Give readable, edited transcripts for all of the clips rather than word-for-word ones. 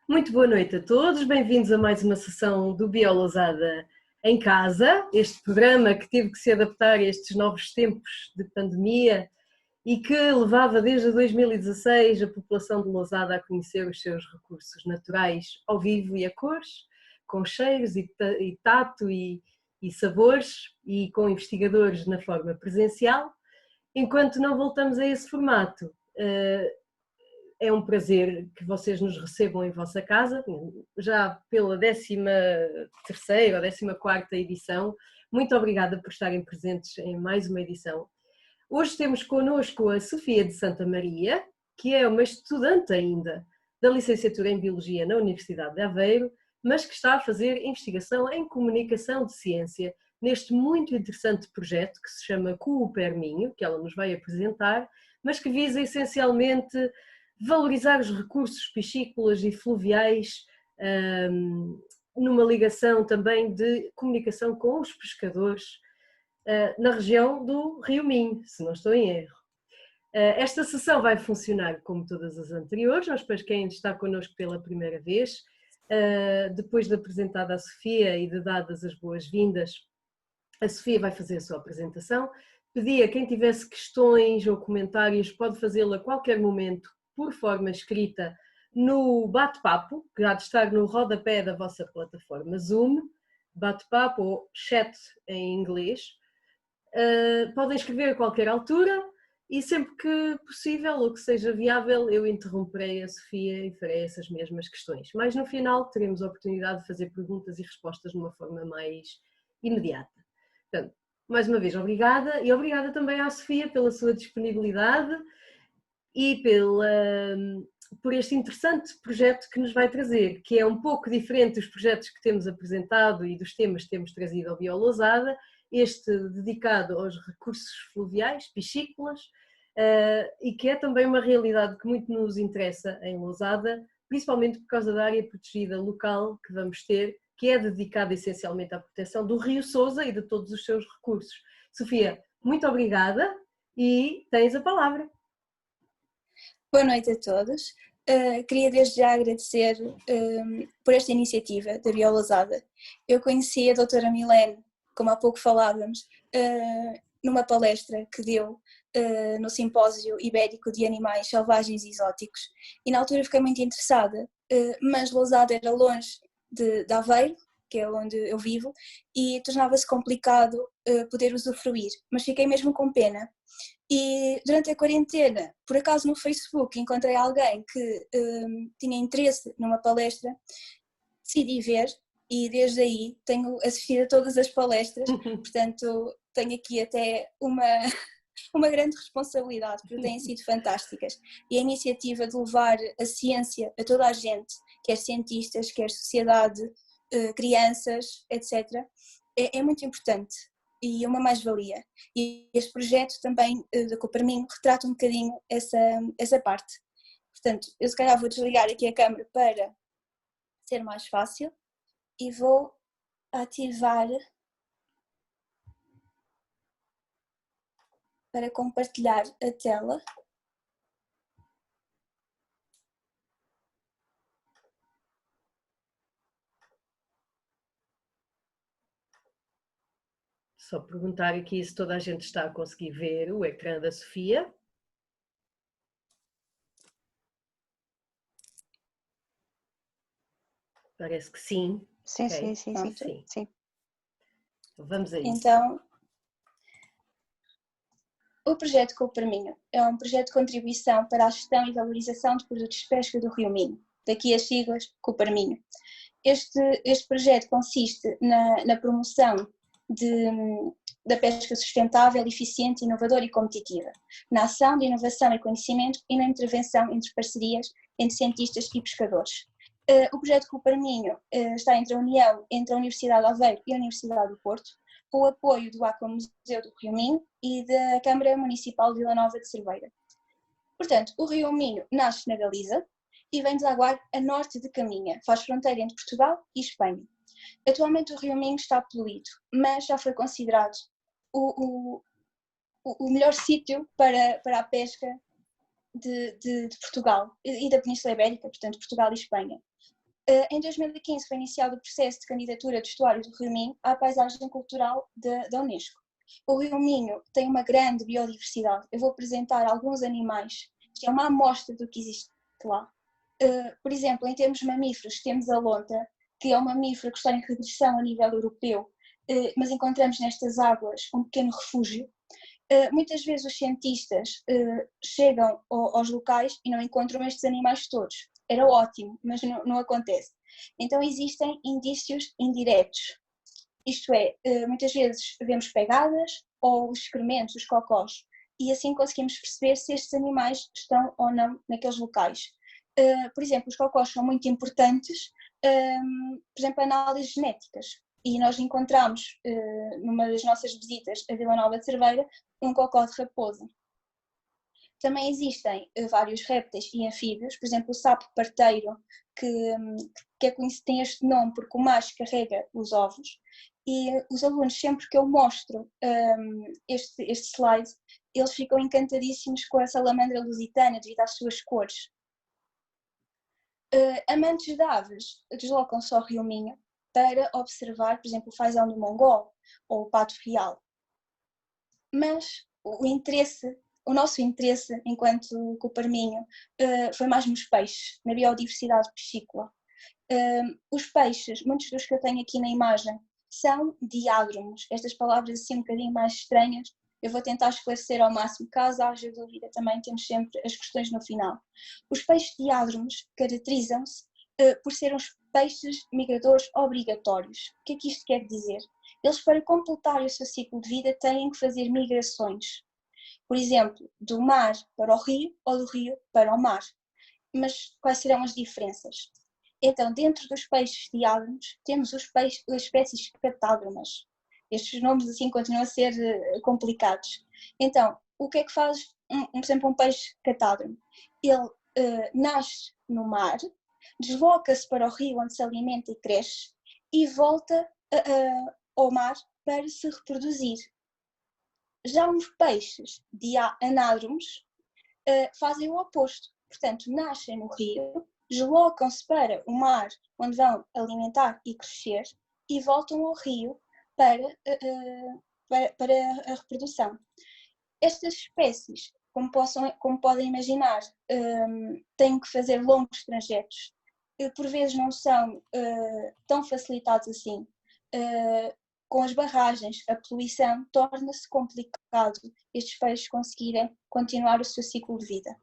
Muito boa noite a todos, bem-vindos a mais uma sessão do Biolousada em Casa, este programa que teve que se adaptar a estes novos tempos de pandemia e que levava desde 2016 a população de Lousada a conhecer os seus recursos naturais ao vivo e a cores, com cheiros e tato e sabores e com investigadores na forma presencial. Enquanto não voltamos a esse formato, é um prazer que vocês nos recebam em vossa casa, já pela 13ª ou 14ª edição. Muito obrigada por estarem presentes em mais uma edição. Hoje temos connosco a Sofia de Santa Maria, que é uma estudante ainda da licenciatura em Biologia na Universidade de Aveiro, mas que está a fazer investigação em comunicação de ciência neste muito interessante projeto que se chama Cooperminho, que ela nos vai apresentar, mas que visa essencialmente valorizar os recursos piscícolas e fluviais, numa ligação também de comunicação com os pescadores na região do Rio Minho, se não estou em erro. Esta sessão vai funcionar como todas as anteriores, mas para quem está connosco pela primeira vez, depois de apresentada a Sofia e de dadas as boas-vindas, a Sofia vai fazer a sua apresentação. Pedi a quem tivesse questões ou comentários, pode fazê-lo a qualquer momento, por forma escrita, no bate-papo, que há de estar no rodapé da vossa plataforma Zoom, bate-papo ou chat em inglês. Podem escrever a qualquer altura e sempre que possível ou que seja viável eu interromperei a Sofia e farei essas mesmas questões. Mas no final teremos a oportunidade de fazer perguntas e respostas de uma forma mais imediata. Portanto, mais uma vez, obrigada e obrigada também à Sofia pela sua disponibilidade e por este interessante projeto que nos vai trazer, que é um pouco diferente dos projetos que temos apresentado e dos temas que temos trazido ao Biolousada, este dedicado aos recursos fluviais, piscícolas, e que é também uma realidade que muito nos interessa em Lousada, principalmente por causa da área protegida local que vamos ter, que é dedicada essencialmente à proteção do Rio Sousa e de todos os seus recursos. Sofia, muito obrigada e tens a palavra. Boa noite a todos. Queria desde já agradecer por esta iniciativa da Biolousada. Eu conheci a doutora Milene, como há pouco falávamos, numa palestra que deu no Simpósio Ibérico de Animais Selvagens e Exóticos, e na altura fiquei muito interessada, mas Lousada era longe de Aveiro, que é onde eu vivo, e tornava-se complicado poder usufruir, mas fiquei mesmo com pena. E durante a quarentena, por acaso no Facebook, encontrei alguém que tinha interesse numa palestra, decidi ver e desde aí tenho assistido a todas as palestras, portanto tenho aqui até uma grande responsabilidade, porque têm sido fantásticas. E a iniciativa de levar a ciência a toda a gente, quer cientistas, quer sociedade, crianças, etc., é muito importante. E uma mais-valia. E este projeto também da Cooperminho retrata um bocadinho essa parte. Portanto, eu se calhar vou desligar aqui a câmera para ser mais fácil e vou ativar para compartilhar a tela. Só perguntar aqui se toda a gente está a conseguir ver o ecrã da Sofia. Parece que sim. Sim, Okay. sim. Vamos a isso. Então, o projeto Cooperminho é um projeto de contribuição para a gestão e valorização de produtos de pesca do Rio Minho, daqui as siglas Cooperminho. Este projeto consiste na promoção da pesca sustentável, eficiente, inovadora e competitiva, na ação de inovação e conhecimento e na intervenção entre parcerias entre cientistas e pescadores. O projeto Cooperminho está entre a união entre a Universidade de Aveiro e a Universidade do Porto, com o apoio do Aqua Museu do Rio Minho e da Câmara Municipal de Vila Nova de Cerveira. Portanto, o Rio Minho nasce na Galiza e vem desaguar a norte de Caminha, faz fronteira entre Portugal e Espanha. Atualmente o Rio Minho está poluído, mas já foi considerado o melhor sítio para a pesca de Portugal e da Península Ibérica, portanto Portugal e Espanha. Em 2015 foi iniciado o processo de candidatura do estuário do Rio Minho à paisagem cultural da Unesco. O Rio Minho tem uma grande biodiversidade. Eu vou apresentar alguns animais, isto é uma amostra do que existe lá. Por exemplo, em termos mamíferos, temos a lontra, que é um mamífero que está em regressão a nível europeu, mas encontramos nestas águas um pequeno refúgio. Muitas vezes os cientistas chegam aos locais e não encontram estes animais todos. Era ótimo, mas não acontece. Então existem indícios indiretos. Isto é, muitas vezes vemos pegadas ou os excrementos, os cocós, e assim conseguimos perceber se estes animais estão ou não naqueles locais. Por exemplo, os cocós são muito importantes, por exemplo, análises genéticas. E nós encontramos, numa das nossas visitas a Vila Nova de Cerveira, um cocó de raposa. Também existem vários répteis e anfíbios, por exemplo, o sapo parteiro, que tem este nome porque o macho carrega os ovos, e os alunos, sempre que eu mostro este slide, eles ficam encantadíssimos com a salamandra lusitana devido às suas cores. Amantes de aves deslocam-se ao Rio Minho para observar, por exemplo, o fazão do mongol ou o pato real. Mas o nosso interesse enquanto Coparminho foi mais nos peixes, na biodiversidade piscícola. Os peixes, muitos dos que eu tenho aqui na imagem, são diádromos. Estas palavras assim um bocadinho mais estranhas, eu vou tentar esclarecer ao máximo. Caso haja dúvida, também temos sempre as questões no final. Os peixes diádromos caracterizam-se por serem os peixes migradores obrigatórios. O que é que isto quer dizer? Eles, para completar o seu ciclo de vida, têm que fazer migrações. Por exemplo, do mar para o rio ou do rio para o mar. Mas quais serão as diferenças? Então, dentro dos peixes diádromos, temos as espécies catádromas. Estes nomes assim continuam a ser complicados. Então, o que é que faz, por exemplo, um peixe catádromo? Ele nasce no mar, desloca-se para o rio onde se alimenta e cresce e volta ao mar para se reproduzir. Já os peixes anádromos fazem o oposto. Portanto, nascem no rio, deslocam-se para o mar, onde vão alimentar e crescer, e voltam ao rio para a reprodução. Estas espécies, como podem imaginar, têm que fazer longos trajetos, por vezes não são tão facilitados assim. Com as barragens, a poluição, torna-se complicado estes peixes conseguirem continuar o seu ciclo de vida.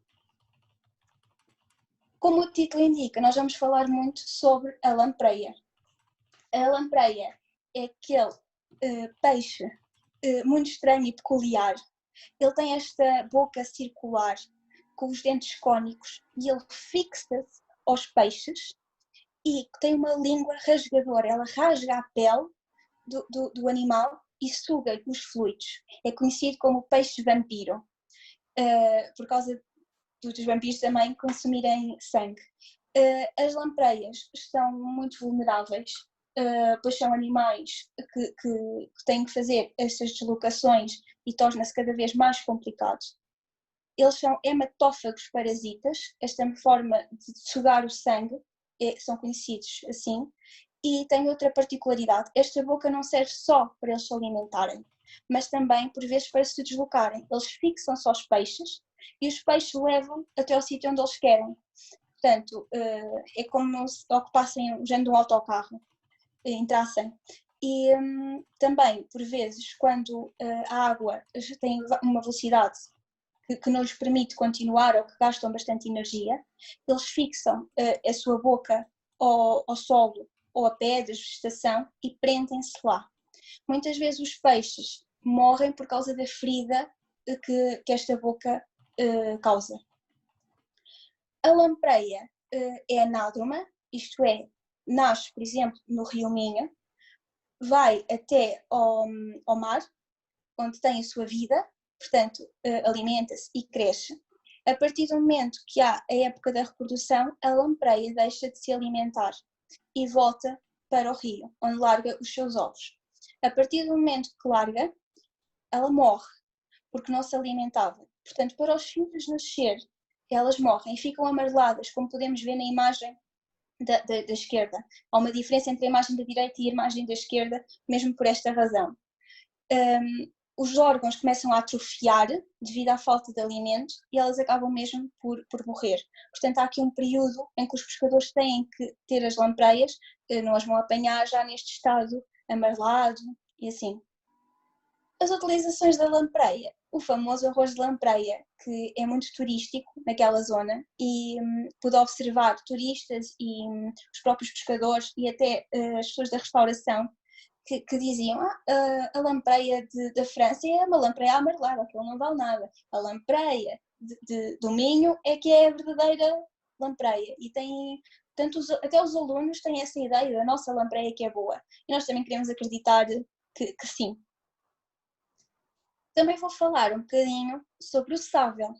Como o título indica, nós vamos falar muito sobre a lampreia. A lampreia é aquele peixe muito estranho e peculiar. Ele tem esta boca circular, com os dentes cônicos, e ele fixa-se aos peixes e tem uma língua rasgadora. Ela rasga a pele do animal e suga os fluidos. É conhecido como peixe vampiro, por causa dos vampiros também consumirem sangue. As lampreias estão muito vulneráveis, pois são animais que têm que fazer estas deslocações e torna-se cada vez mais complicado. Eles são hematófagos parasitas, esta forma de sugar o sangue, são conhecidos assim, e tem outra particularidade. Esta boca não serve só para eles se alimentarem, mas também, por vezes, para se deslocarem. Eles fixam-se aos peixes e os peixes levam até ao sítio onde eles querem. Portanto, é como se ocupassem o género de um autocarro, entrassem. E também, por vezes, quando a água tem uma velocidade que não lhes permite continuar ou que gastam bastante energia, eles fixam a sua boca ao solo ou a pedras, vegetação, e prendem-se lá. Muitas vezes os peixes morrem por causa da ferida que esta boca causa. A lampreia é anádroma, isto é, nasce, por exemplo, no Rio Minho, vai até ao mar, onde tem a sua vida, portanto, alimenta-se e cresce. A partir do momento que há a época da reprodução, a lampreia deixa de se alimentar e volta para o rio, onde larga os seus ovos. A partir do momento que larga, ela morre, porque não se alimentava. Portanto, para os filhos nascer elas morrem e ficam amareladas, como podemos ver na imagem da esquerda. Há uma diferença entre a imagem da direita e a imagem da esquerda, mesmo por esta razão. Os órgãos começam a atrofiar devido à falta de alimento e elas acabam mesmo por morrer. Portanto, há aqui um período em que os pescadores têm que ter as lampreias, não as vão apanhar já neste estado amarelado e assim. As utilizações da lampreia, o famoso arroz de lampreia, que é muito turístico naquela zona e pude observar turistas e os próprios pescadores e até as pessoas da restauração que diziam a lampreia da França é uma lampreia amarelada, aquilo não vale nada. A lampreia do Minho é que é a verdadeira lampreia e tem, até os alunos têm essa ideia da nossa lampreia que é boa e nós também queremos acreditar que sim. Também vou falar um bocadinho sobre o sável.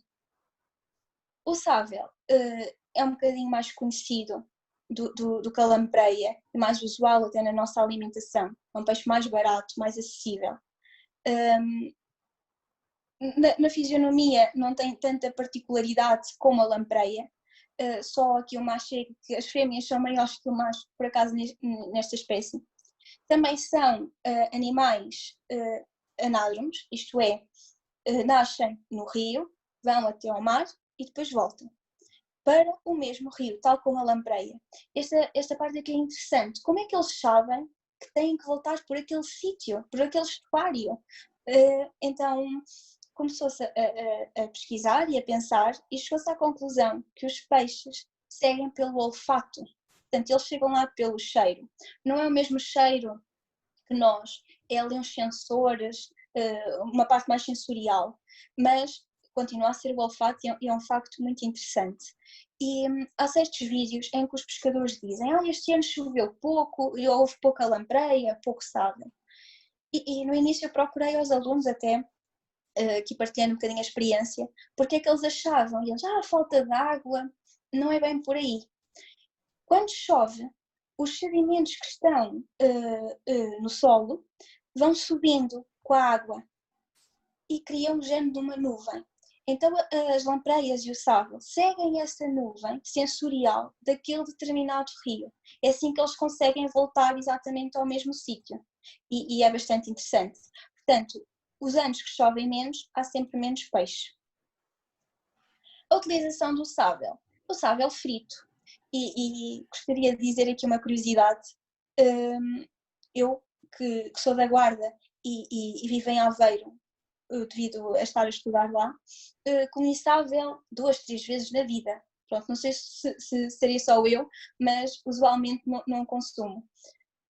O sável é um bocadinho mais conhecido do que a lampreia e mais usual até na nossa alimentação. É um peixe mais barato, mais acessível. Na fisionomia não tem tanta particularidade como a lampreia, só aqui o macho é que as fêmeas são maiores que o macho, por acaso, nesta espécie. Também são animais anádromos, isto é, nascem no rio, vão até ao mar e depois voltam para o mesmo rio, tal como a lampreia. Esta parte aqui é interessante. Como é que eles sabem que têm que voltar por aquele sítio, por aquele estuário? Então começou-se a pesquisar e a pensar e chegou-se à conclusão que os peixes seguem pelo olfato. Portanto, eles chegam lá pelo cheiro. Não é o mesmo cheiro que nós, é ali uns sensores, uma parte mais sensorial, mas continua a ser o olfato e é um facto muito interessante. E há certos vídeos em que os pescadores dizem este ano choveu pouco, e houve pouca lampreia, pouco sábio. E no início eu procurei aos alunos até, aqui partilhando um bocadinho a experiência, porque é que eles achavam, e eles, falta de água, não é bem por aí. Quando chove, os sedimentos que estão no solo vão subindo com a água e criam um género de uma nuvem. Então as lampreias e o sábio seguem essa nuvem sensorial daquele determinado rio. É assim que eles conseguem voltar exatamente ao mesmo sítio. E é bastante interessante. Portanto, os anos que chovem menos, há sempre menos peixe. A utilização do sábio. O sábio frito. E gostaria de dizer aqui uma curiosidade. Eu, que sou da Guarda e vivo em Aveiro, devido a estar a estudar lá, comi sábio 2, 3 vezes na vida. Pronto, não sei se seria só eu, mas usualmente não consumo.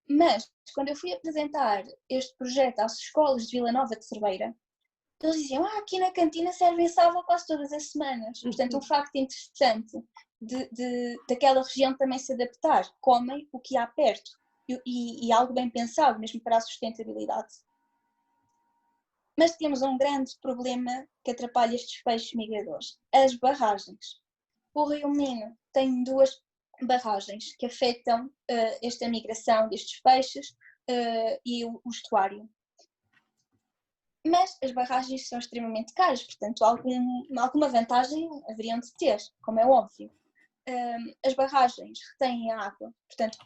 Mas, quando eu fui apresentar este projeto às escolas de Vila Nova de Cerveira, eles diziam, aqui na cantina servem sábio quase todas as semanas. Portanto, um facto interessante daquela região também se adaptar. Comem o que há perto. E algo bem pensado, mesmo para a sustentabilidade. Mas temos um grande problema que atrapalha estes peixes migradores: as barragens. O Rio Minho tem 2 barragens que afetam esta migração destes peixes e o estuário. Mas as barragens são extremamente caras, portanto alguma vantagem haveriam de ter, como é óbvio. As barragens retêm a água, portanto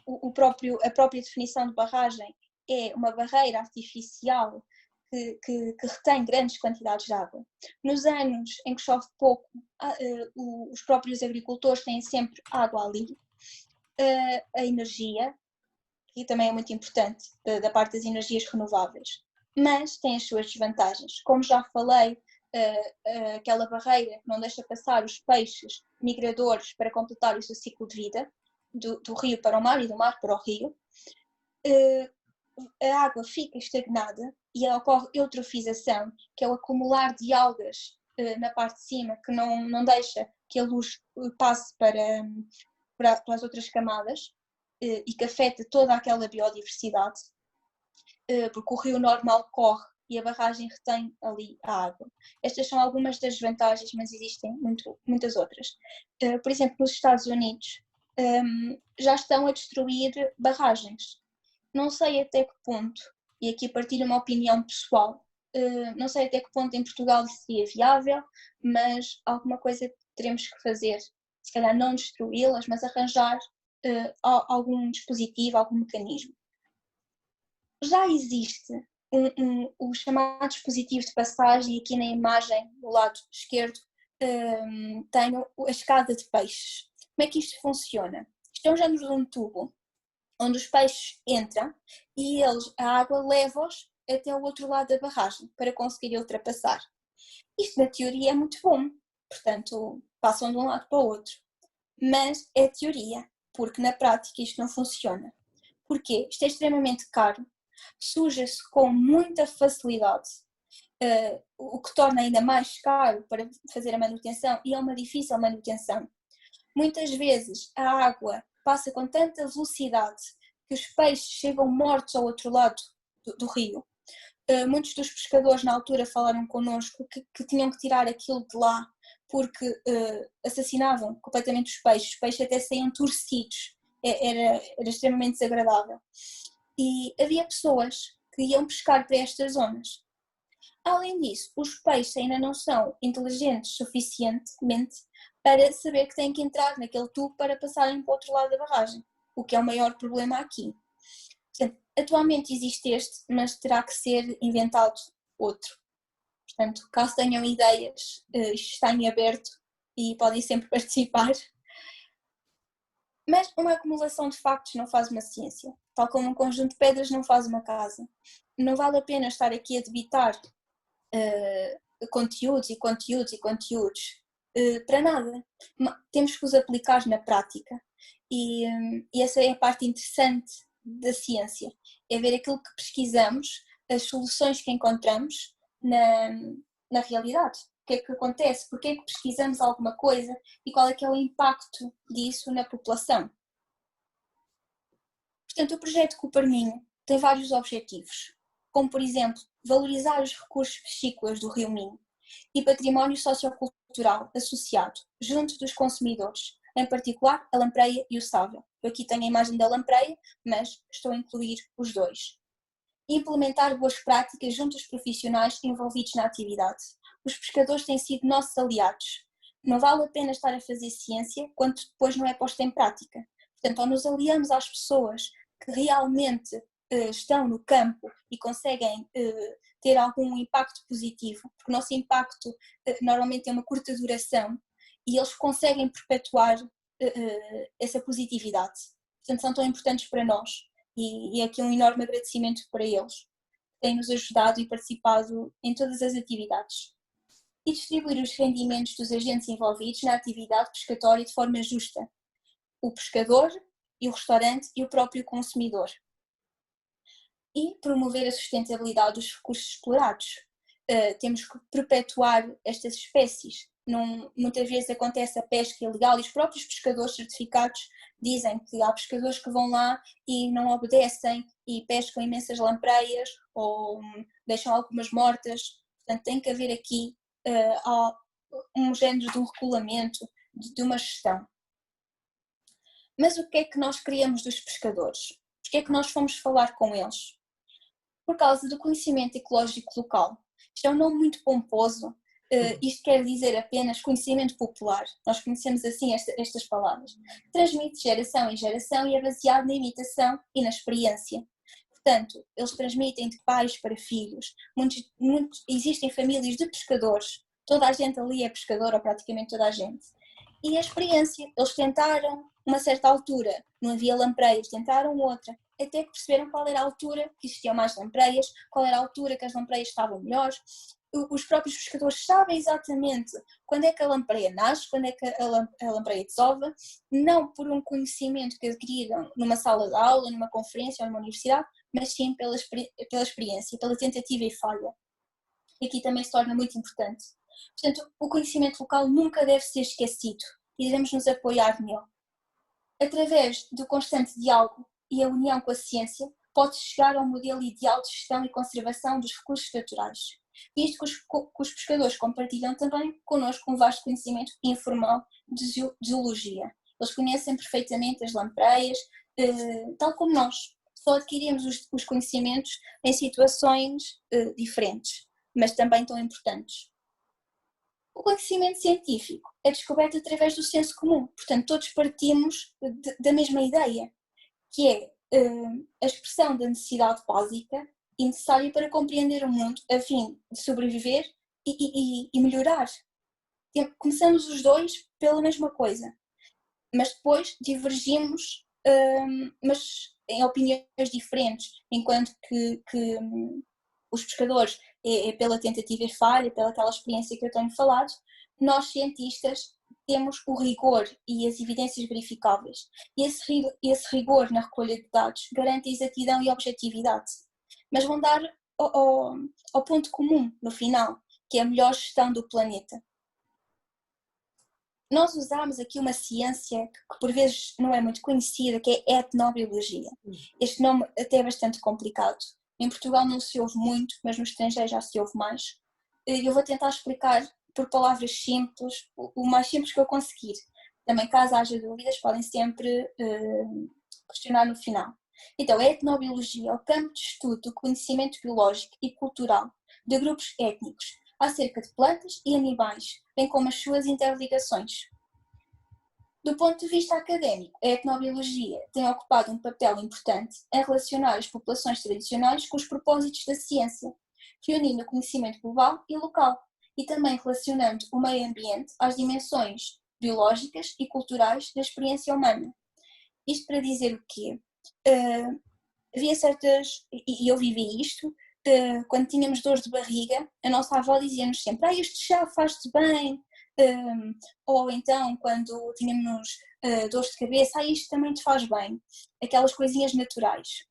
a própria definição de barragem é uma barreira artificial que retém grandes quantidades de água. Nos anos em que chove pouco, os próprios agricultores têm sempre água ali. A energia, que também é muito importante, da parte das energias renováveis, mas tem as suas desvantagens. Como já falei, aquela barreira que não deixa passar os peixes migradores para completar o seu ciclo de vida, do rio para o mar e do mar para o rio, a água fica estagnada e ocorre eutrofização, que é o acumular de algas na parte de cima, que não deixa que a luz passe para as outras camadas e que afeta toda aquela biodiversidade, porque o rio normal corre e a barragem retém ali a água. Estas são algumas das vantagens, mas existem muitas outras. Por exemplo, nos Estados Unidos já estão a destruir barragens. Não sei até que ponto, e aqui partilho uma opinião pessoal, não sei até que ponto em Portugal seria viável, mas alguma coisa teremos que fazer, se calhar não destruí-las, mas arranjar algum dispositivo, algum mecanismo. Já existe o chamado dispositivo de passagem, e aqui na imagem, do lado esquerdo, tenho a escada de peixes. Como é que isto funciona? Isto é um género de um tubo, onde os peixes entram e a água leva-os até o outro lado da barragem, para conseguir ultrapassar. Isto na teoria é muito bom, portanto passam de um lado para o outro. Mas é teoria, porque na prática isto não funciona. Porquê? Isto é extremamente caro, suja-se com muita facilidade, o que torna ainda mais caro para fazer a manutenção, e é uma difícil manutenção. Muitas vezes a água passa com tanta velocidade que os peixes chegam mortos ao outro lado do rio. Muitos dos pescadores na altura falaram connosco que tinham que tirar aquilo de lá porque assassinavam completamente os peixes até saíam torcidos, era extremamente desagradável. E havia pessoas que iam pescar para estas zonas. Além disso, os peixes ainda não são inteligentes suficientemente para saber que têm que entrar naquele tubo para passarem para o outro lado da barragem, o que é o maior problema aqui. Portanto, atualmente existe este, mas terá que ser inventado outro. Portanto, caso tenham ideias, isto está em aberto e podem sempre participar. Mas uma acumulação de factos não faz uma ciência, tal como um conjunto de pedras não faz uma casa. Não vale a pena estar aqui a debitar conteúdos e conteúdos e conteúdos para nada. Temos que os aplicar na prática e essa é a parte interessante da ciência, é ver aquilo que pesquisamos, as soluções que encontramos na realidade. O que é que acontece? Porque é que pesquisamos alguma coisa e qual é que é o impacto disso na população? Portanto, o projeto Coperninho tem vários objetivos, como por exemplo, valorizar os recursos piscícolas do Rio Minho e património sociocultural associado junto dos consumidores, em particular a lampreia e o sábio. Eu aqui tenho a imagem da lampreia, mas estou a incluir os dois. Implementar boas práticas junto dos profissionais envolvidos na atividade. Os pescadores têm sido nossos aliados. Não vale a pena estar a fazer ciência quando depois não é posta em prática. Portanto, ou nos aliamos às pessoas que realmente estão no campo e conseguem ter algum impacto positivo, porque o nosso impacto normalmente tem uma curta duração e eles conseguem perpetuar essa positividade. Portanto, são tão importantes para nós e aqui um enorme agradecimento para eles, que têm nos ajudado e participado em todas as atividades. E distribuir os rendimentos dos agentes envolvidos na atividade pescatória de forma justa. O pescador e o restaurante e o próprio consumidor. E promover a sustentabilidade dos recursos explorados. Temos que perpetuar estas espécies. Muitas vezes acontece a pesca ilegal e os próprios pescadores certificados dizem que há pescadores que vão lá e não obedecem e pescam imensas lampreias ou deixam algumas mortas. Portanto, tem que haver aqui um género de um regulamento, de uma gestão. Mas o que é que nós queríamos dos pescadores? Porque é que nós fomos falar com eles? Por causa do conhecimento ecológico local. Isto é um nome muito pomposo, isto quer dizer apenas conhecimento popular, nós conhecemos assim estas palavras. Transmite geração em geração e é baseado na imitação e na experiência. Portanto, eles transmitem de pais para filhos. Existem famílias de pescadores, toda a gente ali é pescador, ou praticamente toda a gente. E a experiência, eles tentaram uma certa altura, não havia lampreias, tentaram outra, até que perceberam qual era a altura que existiam mais lampreias, qual era a altura que as lampreias estavam melhores. Os próprios pescadores sabem exatamente quando é que a lampreia nasce, quando é que a lampreia desova, não por um conhecimento que adquiriram numa sala de aula, numa conferência ou numa universidade, mas sim pela experiência, pela tentativa e falha. E aqui também se torna muito importante. Portanto, o conhecimento local nunca deve ser esquecido e devemos nos apoiar nele. Através do constante diálogo e a união com a ciência, pode chegar ao modelo ideal de gestão e conservação dos recursos naturais. Isto que os pescadores compartilham também connosco um vasto conhecimento informal de zoologia. Eles conhecem perfeitamente as lampreias, tal como nós. Só adquirimos os conhecimentos em situações diferentes, mas também tão importantes. O conhecimento científico é descoberto através do senso comum, portanto todos partimos da mesma ideia, que é a expressão da necessidade básica e necessária para compreender o mundo a fim de sobreviver e melhorar. Começamos os dois pela mesma coisa, mas depois divergimos, mas em opiniões diferentes, enquanto que os pescadores é pela tentativa e falha, pela aquela experiência que eu tenho falado, nós cientistas temos o rigor e as evidências verificáveis. E esse rigor na recolha de dados garante a exatidão e a objetividade, mas vão dar ao ponto comum no final, que é a melhor gestão do planeta. Nós usamos aqui uma ciência que por vezes não é muito conhecida, que é a etnobiologia. Este nome até é bastante complicado. Em Portugal não se ouve muito, mas no estrangeiro já se ouve mais. Eu vou tentar explicar por palavras simples, o mais simples que eu conseguir. Também, caso haja dúvidas, podem sempre questionar no final. Então, a etnobiologia é o campo de estudo do conhecimento biológico e cultural de grupos étnicos acerca de plantas e animais, bem como as suas interligações. Do ponto de vista académico, a etnobiologia tem ocupado um papel importante em relacionar as populações tradicionais com os propósitos da ciência, reunindo o conhecimento global e local, e também relacionando o meio ambiente às dimensões biológicas e culturais da experiência humana. Isto para dizer o quê? Havia certas, e eu vivi isto, quando tínhamos dores de barriga, a nossa avó dizia-nos sempre: este chá faz-te bem, ou então quando tínhamos dores de cabeça, isto também te faz bem, aquelas coisinhas naturais.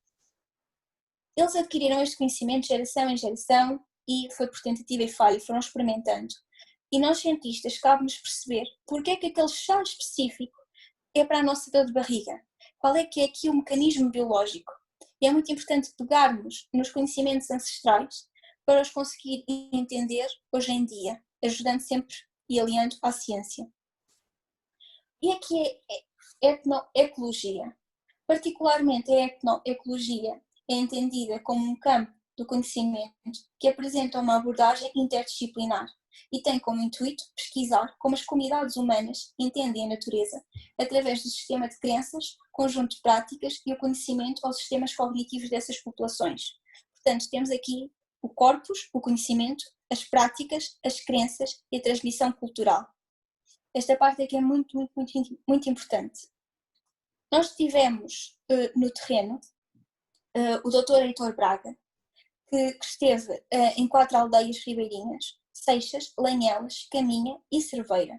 Eles adquiriram este conhecimento de geração em geração e foi por tentativa e falha, foram experimentando. E nós cientistas cabe-nos perceber porque é que aquele chá específico é para a nossa dor de barriga, qual é que é aqui o mecanismo biológico. E é muito importante pegarmos nos conhecimentos ancestrais para os conseguir entender hoje em dia, ajudando sempre e aliando à ciência. E aqui é etnoecologia. Particularmente a etnoecologia é entendida como um campo do conhecimento que apresenta uma abordagem interdisciplinar e tem como intuito pesquisar como as comunidades humanas entendem a natureza através do sistema de crenças, conjunto de práticas e o conhecimento aos sistemas cognitivos dessas populações. Portanto, temos aqui o corpus, o conhecimento, as práticas, as crenças e a transmissão cultural. Esta parte aqui é muito, muito, muito, muito importante. Nós tivemos no terreno o Dr. Heitor Braga, que esteve em 4 aldeias ribeirinhas: Seixas, Lanhelas, Caminha e Cerveira.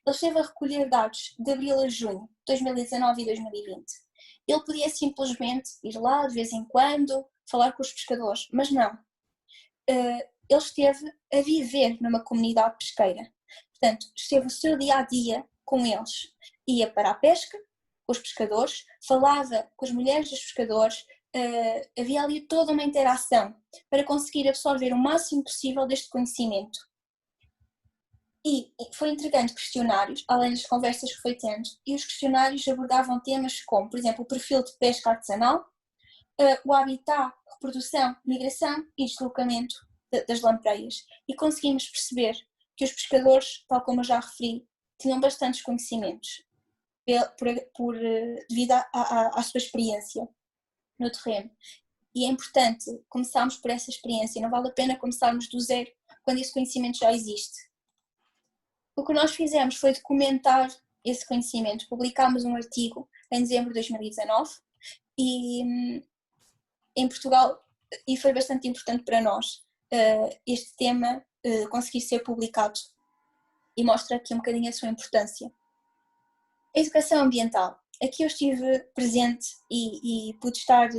Ele esteve a recolher dados de abril a junho de 2019 e 2020. Ele podia simplesmente ir lá de vez em quando, falar com os pescadores, mas não. Ele esteve a viver numa comunidade pesqueira. Portanto, esteve o seu dia-a-dia com eles. Ia para a pesca, com os pescadores, falava com as mulheres dos pescadores, havia ali toda uma interação para conseguir absorver o máximo possível deste conhecimento. E foi entregando questionários, além das conversas que foi tendo, e os questionários abordavam temas como, por exemplo, o perfil de pesca artesanal, o habitat, reprodução, migração e deslocamento das lampreias. E conseguimos perceber que os pescadores, tal como eu já referi, tinham bastantes conhecimentos devido à sua experiência no terreno. E é importante começarmos por essa experiência, não vale a pena começarmos do zero quando esse conhecimento já existe. O que nós fizemos foi documentar esse conhecimento. Publicámos um artigo em dezembro de 2019 e em Portugal, e foi bastante importante para nós este tema conseguir ser publicado, e mostra aqui um bocadinho a sua importância. A educação ambiental. Aqui eu estive presente e pude estar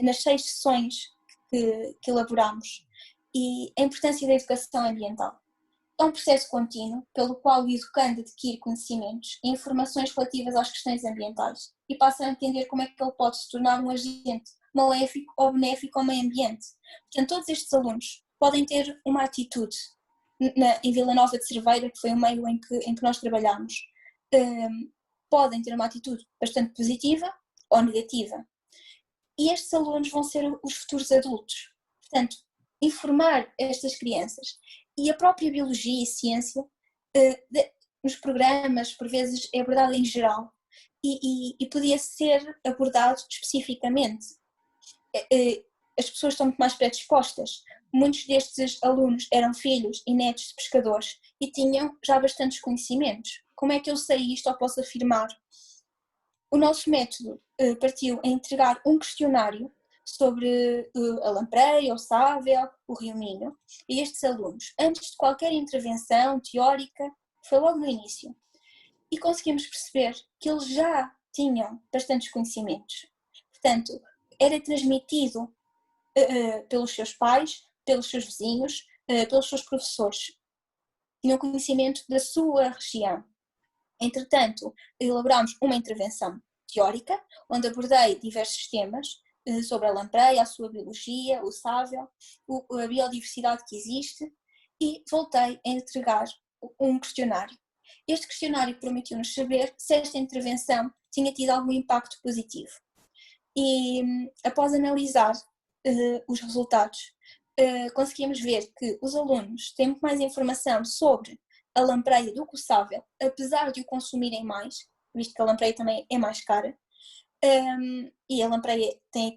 nas 6 sessões que elaborámos, e a importância da educação ambiental. É um processo contínuo pelo qual o educando adquire conhecimentos e informações relativas às questões ambientais e passa a entender como é que ele pode se tornar um agente maléfico ou benéfico ao meio ambiente. Portanto, todos estes alunos podem ter uma atitude em Vila Nova de Cerveira, que foi o meio em que nós trabalhamos, podem ter uma atitude bastante positiva ou negativa. E estes alunos vão ser os futuros adultos. Portanto, informar estas crianças E a própria biologia e ciência, nos programas, por vezes, é abordada em geral e podia ser abordado especificamente. As pessoas estão muito mais predispostas. Muitos destes alunos eram filhos e netos de pescadores e tinham já bastantes conhecimentos. Como é que eu sei isto ou posso afirmar? O nosso método partiu em entregar um questionário sobre a lampreia, o sável, o rio Minho, a estes alunos, antes de qualquer intervenção teórica, foi logo no início. E conseguimos perceber que eles já tinham bastantes conhecimentos. Portanto, era transmitido pelos seus pais, pelos seus vizinhos, pelos seus professores. Tinham conhecimento da sua região. Entretanto, elaborámos uma intervenção teórica, onde abordei diversos temas sobre a lampreia, a sua biologia, o sável, a biodiversidade que existe, e voltei a entregar um questionário. Este questionário permitiu-nos saber se esta intervenção tinha tido algum impacto positivo. E após analisar os resultados, conseguimos ver que os alunos têm muito mais informação sobre a lampreia do que o sável, apesar de o consumirem mais, visto que a lampreia também é mais cara, e a lampreia tem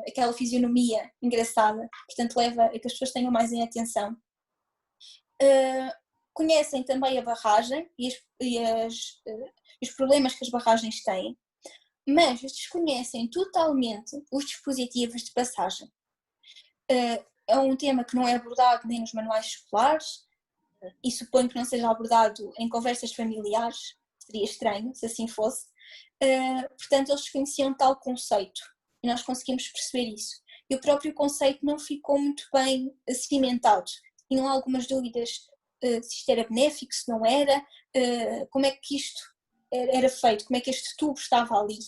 aquela fisionomia engraçada, portanto leva a que as pessoas tenham mais em atenção. Conhecem também a barragem e os problemas que as barragens têm, mas desconhecem totalmente os dispositivos de passagem. É um tema que não é abordado nem nos manuais escolares e suponho que não seja abordado em conversas familiares, seria estranho se assim fosse. Portanto, eles desconheciam tal conceito e nós conseguimos perceber isso. E o próprio conceito não ficou muito bem cimentado. Tinham algumas dúvidas se isto era benéfico, se não era, como é que isto era feito, como é que este tubo estava ali.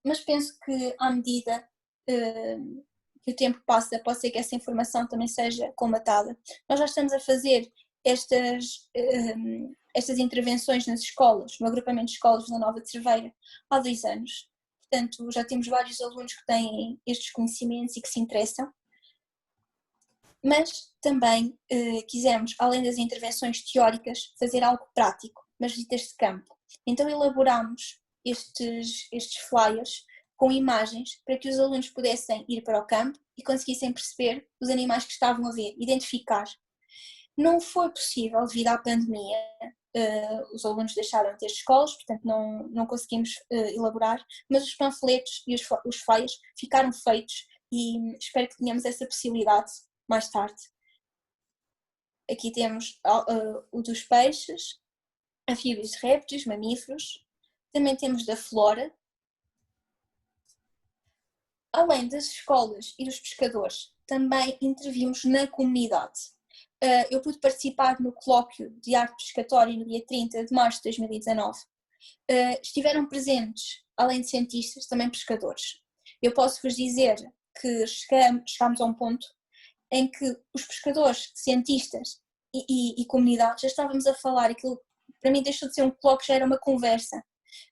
Mas penso que à medida que o tempo passa, pode ser que essa informação também seja colmatada. Nós já estamos a fazer estas intervenções nas escolas, no agrupamento de escolas da Nova de Cerveira, há 2 anos. Portanto, já temos vários alunos que têm estes conhecimentos e que se interessam. Mas também quisemos, além das intervenções teóricas, fazer algo prático, mas visitas de campo. Então elaboramos estes flyers com imagens para que os alunos pudessem ir para o campo e conseguissem perceber os animais que estavam a ver, identificar. Não foi possível devido à pandemia, os alunos deixaram de ter escolas, portanto não conseguimos elaborar, mas os panfletos e os flyers ficaram feitos e espero que tenhamos essa possibilidade mais tarde. Aqui temos o dos peixes, anfíbios, répteis, mamíferos, também temos da flora. Além das escolas e dos pescadores, também intervimos na comunidade. Eu pude participar no colóquio de arte pescatória no dia 30 de março de 2019. Estiveram presentes, além de cientistas, também pescadores. Eu posso vos dizer que chegámos a um ponto em que os pescadores, cientistas e comunidade já estávamos a falar, aquilo para mim deixou de ser um colóquio, já era uma conversa.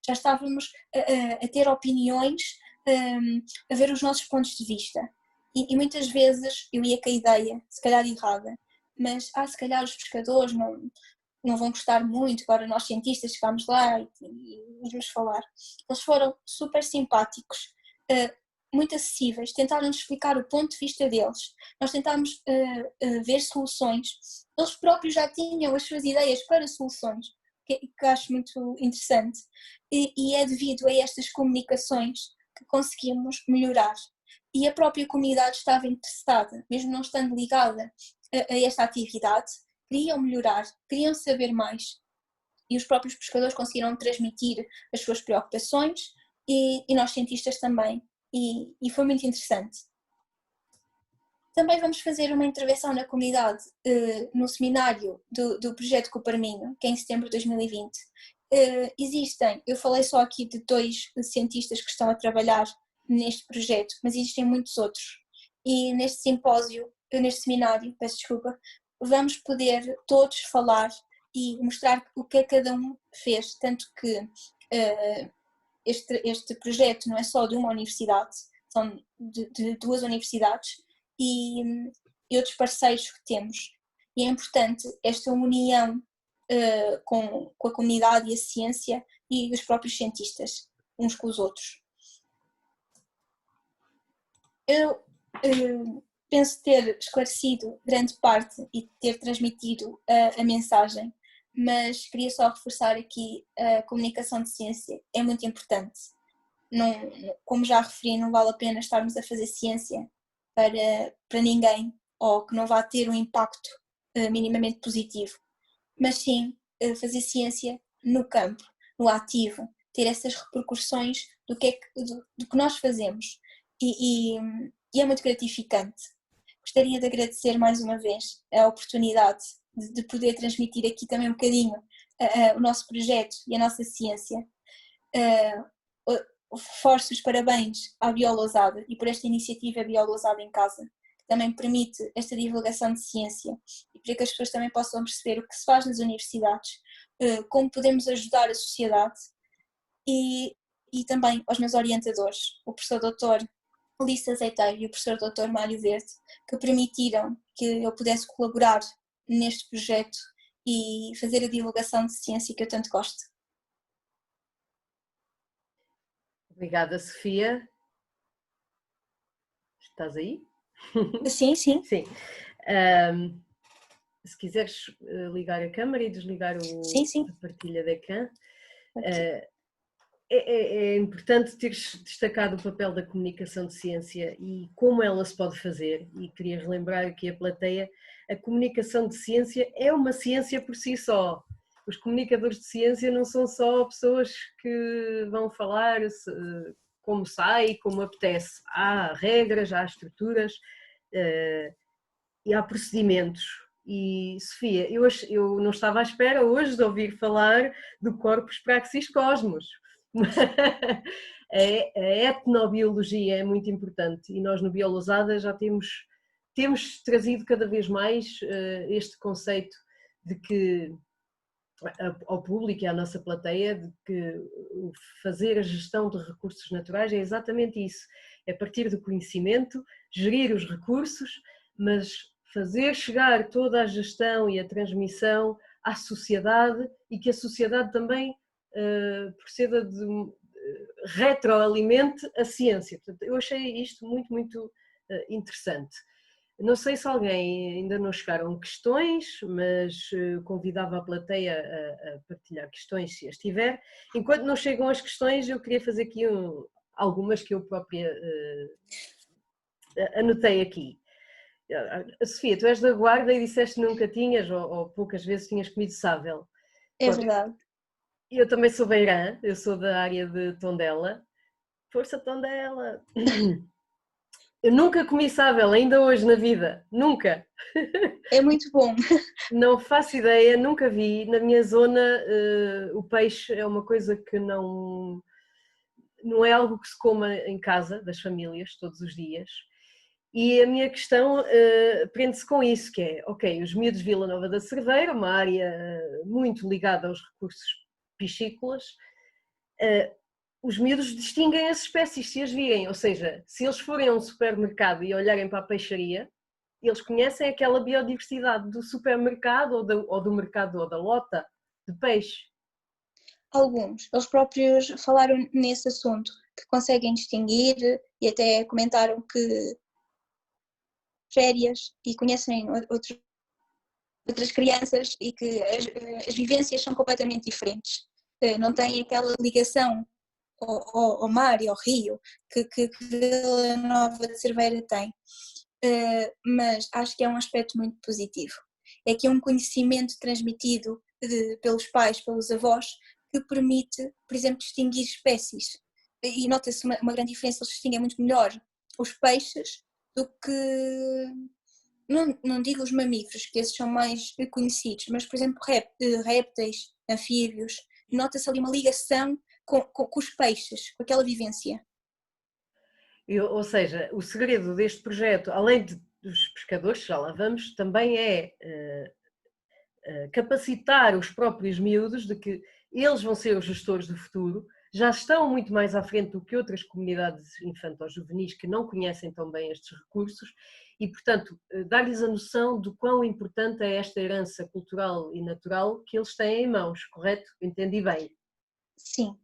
Já estávamos a ter opiniões, a ver os nossos pontos de vista. E muitas vezes eu ia com a ideia, se calhar errada, mas se calhar os pescadores não vão gostar muito, agora nós cientistas chegámos lá e vamos falar. Eles foram super simpáticos, muito acessíveis, tentaram-nos explicar o ponto de vista deles, nós tentámos ver soluções, eles próprios já tinham as suas ideias para soluções, que acho muito interessante, e é devido a estas comunicações que conseguimos melhorar. E a própria comunidade estava interessada, mesmo não estando ligada a esta atividade, queriam melhorar, queriam saber mais. E os próprios pescadores conseguiram transmitir as suas preocupações e nós cientistas também. E foi muito interessante. Também vamos fazer uma intervenção na comunidade no seminário do projeto Coparminho, que é em setembro de 2020. Eu falei só aqui de 2 cientistas que estão a trabalhar neste projeto, mas existem muitos outros. E neste seminário, peço desculpa, vamos poder todos falar e mostrar o que cada um fez, tanto que este projeto não é só de uma universidade, são de 2 universidades e e outros parceiros que temos. E é importante esta união com a comunidade e a ciência e os próprios cientistas, uns com os outros. Eu penso ter esclarecido grande parte e ter transmitido a mensagem, mas queria só reforçar aqui a comunicação de ciência é muito importante. Não, como já referi, não vale a pena estarmos a fazer ciência para ninguém ou que não vá ter um impacto minimamente positivo, mas sim fazer ciência no campo, no ativo, ter essas repercussões do que nós fazemos e é muito gratificante. Gostaria de agradecer mais uma vez a oportunidade de poder transmitir aqui também um bocadinho o nosso projeto e a nossa ciência. Reforço os parabéns à Biolousada e por esta iniciativa Biolousada em Casa, que também permite esta divulgação de ciência e para que as pessoas também possam perceber o que se faz nas universidades, como podemos ajudar a sociedade e também aos meus orientadores, o professor Dr. Lissa Azeiteiro e o professor Dr. Mário Verde, que permitiram que eu pudesse colaborar neste projeto e fazer a divulgação de ciência que eu tanto gosto. Obrigada, Sofia. Estás aí? Sim, sim. Sim. Se quiseres ligar a câmara e desligar a partilha da ecrã. Okay. É importante teres destacado o papel da comunicação de ciência e como ela se pode fazer, e queria relembrar aqui a plateia, a comunicação de ciência é uma ciência por si só. Os comunicadores de ciência não são só pessoas que vão falar como sai, como apetece. Há regras, há estruturas e há procedimentos. E, Sofia, eu não estava à espera hoje de ouvir falar do Corpus Praxis Cosmos. A etnobiologia é muito importante e nós no Biolousada já temos trazido cada vez mais este conceito de que ao público e à nossa plateia de que fazer a gestão de recursos naturais é exatamente isso, é partir do conhecimento, gerir os recursos, mas fazer chegar toda a gestão e a transmissão à sociedade e que a sociedade também proceda de retroalimente a ciência. Portanto, eu achei isto muito, muito interessante. Não sei se alguém ainda não chegaram questões, mas convidava a plateia a partilhar questões se as tiver. Enquanto não chegam as questões, eu queria fazer aqui algumas que eu própria anotei aqui. Sofia, tu és da Guarda e disseste que nunca tinhas, ou poucas vezes tinhas comido sável. É verdade. Eu também sou beirã, eu sou da área de Tondela. Força Tondela! Eu nunca comi sável, ainda hoje na vida, nunca. É muito bom. Não faço ideia, nunca vi. Na minha zona o peixe é uma coisa que não é algo que se coma em casa das famílias todos os dias. E a minha questão prende-se com isso, que é, ok, os miúdos de Vila Nova da Cerveira, uma área muito ligada aos recursos piscícolas, os miúdos distinguem as espécies se as virem, ou seja, se eles forem a um supermercado e olharem para a peixaria, eles conhecem aquela biodiversidade do supermercado ou do mercado ou da lota de peixe. Alguns, eles próprios falaram nesse assunto, que conseguem distinguir e até comentaram que férias e conhecem outras crianças e que as vivências são completamente diferentes. Não têm aquela ligação ao mar e ao rio que Vila Nova de Cerveira tem. Mas acho que é um aspecto muito positivo. É que é um conhecimento transmitido pelos pais, pelos avós, que permite, por exemplo, distinguir espécies. E nota-se uma grande diferença, eles distinguem muito melhor os peixes do que, não digo os mamíferos, que esses são mais conhecidos, mas, por exemplo, répteis, anfíbios, nota-se ali uma ligação com os peixes, com aquela vivência. Ou seja, o segredo deste projeto, além dos pescadores, já lá vamos, também é capacitar os próprios miúdos de que eles vão ser os gestores do futuro, já estão muito mais à frente do que outras comunidades infanto-juvenis que não conhecem tão bem estes recursos e, portanto, dar-lhes a noção do quão importante é esta herança cultural e natural que eles têm em mãos, correto? Entendi bem. Sim,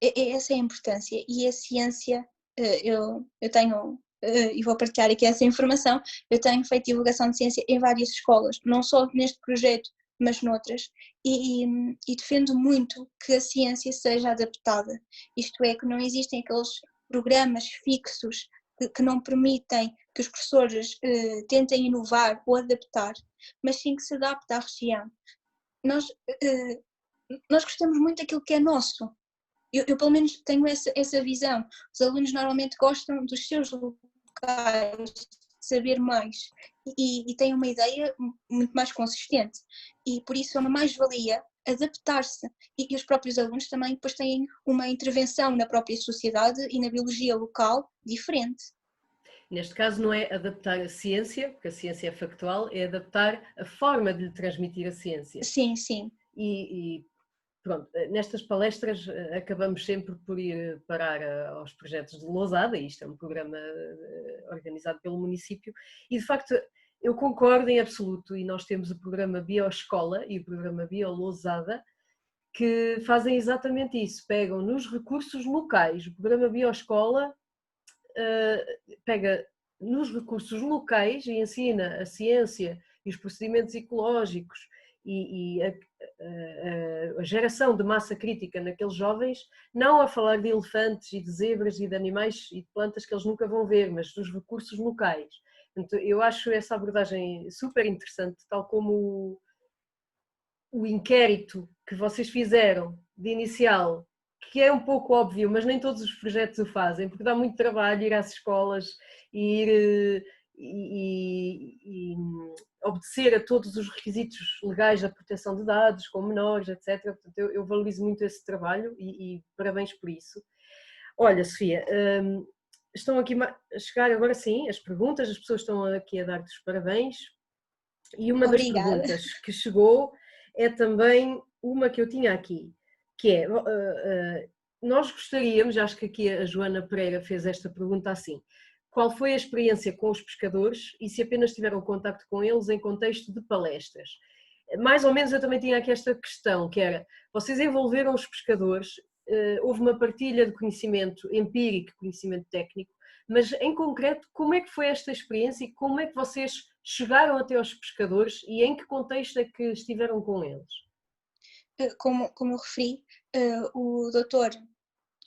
essa é a importância e a ciência, eu tenho, e vou partilhar aqui essa informação, eu tenho feito divulgação de ciência em várias escolas, não só neste projeto, mas noutras, e defendo muito que a ciência seja adaptada, isto é, que não existem aqueles programas fixos que não permitem que os professores tentem inovar ou adaptar, mas sim que se adapte à região. Nós, nós gostamos muito daquilo que é nosso. Eu pelo menos tenho essa visão. Os alunos normalmente gostam dos seus locais, de saber mais e têm uma ideia muito mais consistente. E por isso é uma mais-valia adaptar-se. E os próprios alunos também depois têm uma intervenção na própria sociedade e na biologia local diferente. Neste caso não é adaptar a ciência, porque a ciência é factual, é adaptar a forma de lhe transmitir a ciência. Sim, sim. E pronto, nestas palestras acabamos sempre por ir parar aos projetos de Lousada, isto é um programa organizado pelo município, e de facto eu concordo em absoluto, e nós temos o programa Bioescola e o programa Biolousada, que fazem exatamente isso, pegam nos recursos locais. O programa Bioescola pega nos recursos locais e ensina a ciência e os procedimentos ecológicos e a geração de massa crítica naqueles jovens, não a falar de elefantes e de zebras e de animais e de plantas que eles nunca vão ver, mas dos recursos locais. Portanto, eu acho essa abordagem super interessante, tal como o inquérito que vocês fizeram de inicial, que é um pouco óbvio, mas nem todos os projetos o fazem, porque dá muito trabalho ir às escolas e ir e obedecer a todos os requisitos legais da proteção de dados, com menores, etc. Portanto, eu valorizo muito esse trabalho e parabéns por isso. Olha, Sofia, estão aqui a chegar agora sim as perguntas, as pessoas estão aqui a dar-te os parabéns. E uma das Obrigada. perguntas que chegou é também uma que eu tinha aqui, que é, nós gostaríamos, acho que aqui a Joana Pereira fez esta pergunta assim, qual foi a experiência com os pescadores e se apenas tiveram contacto com eles em contexto de palestras? Mais ou menos eu também tinha aqui esta questão, que era, vocês envolveram os pescadores, houve uma partilha de conhecimento empírico, conhecimento técnico, mas em concreto, como é que foi esta experiência e como é que vocês chegaram até aos pescadores e em que contexto é que estiveram com eles? Como eu referi, o doutor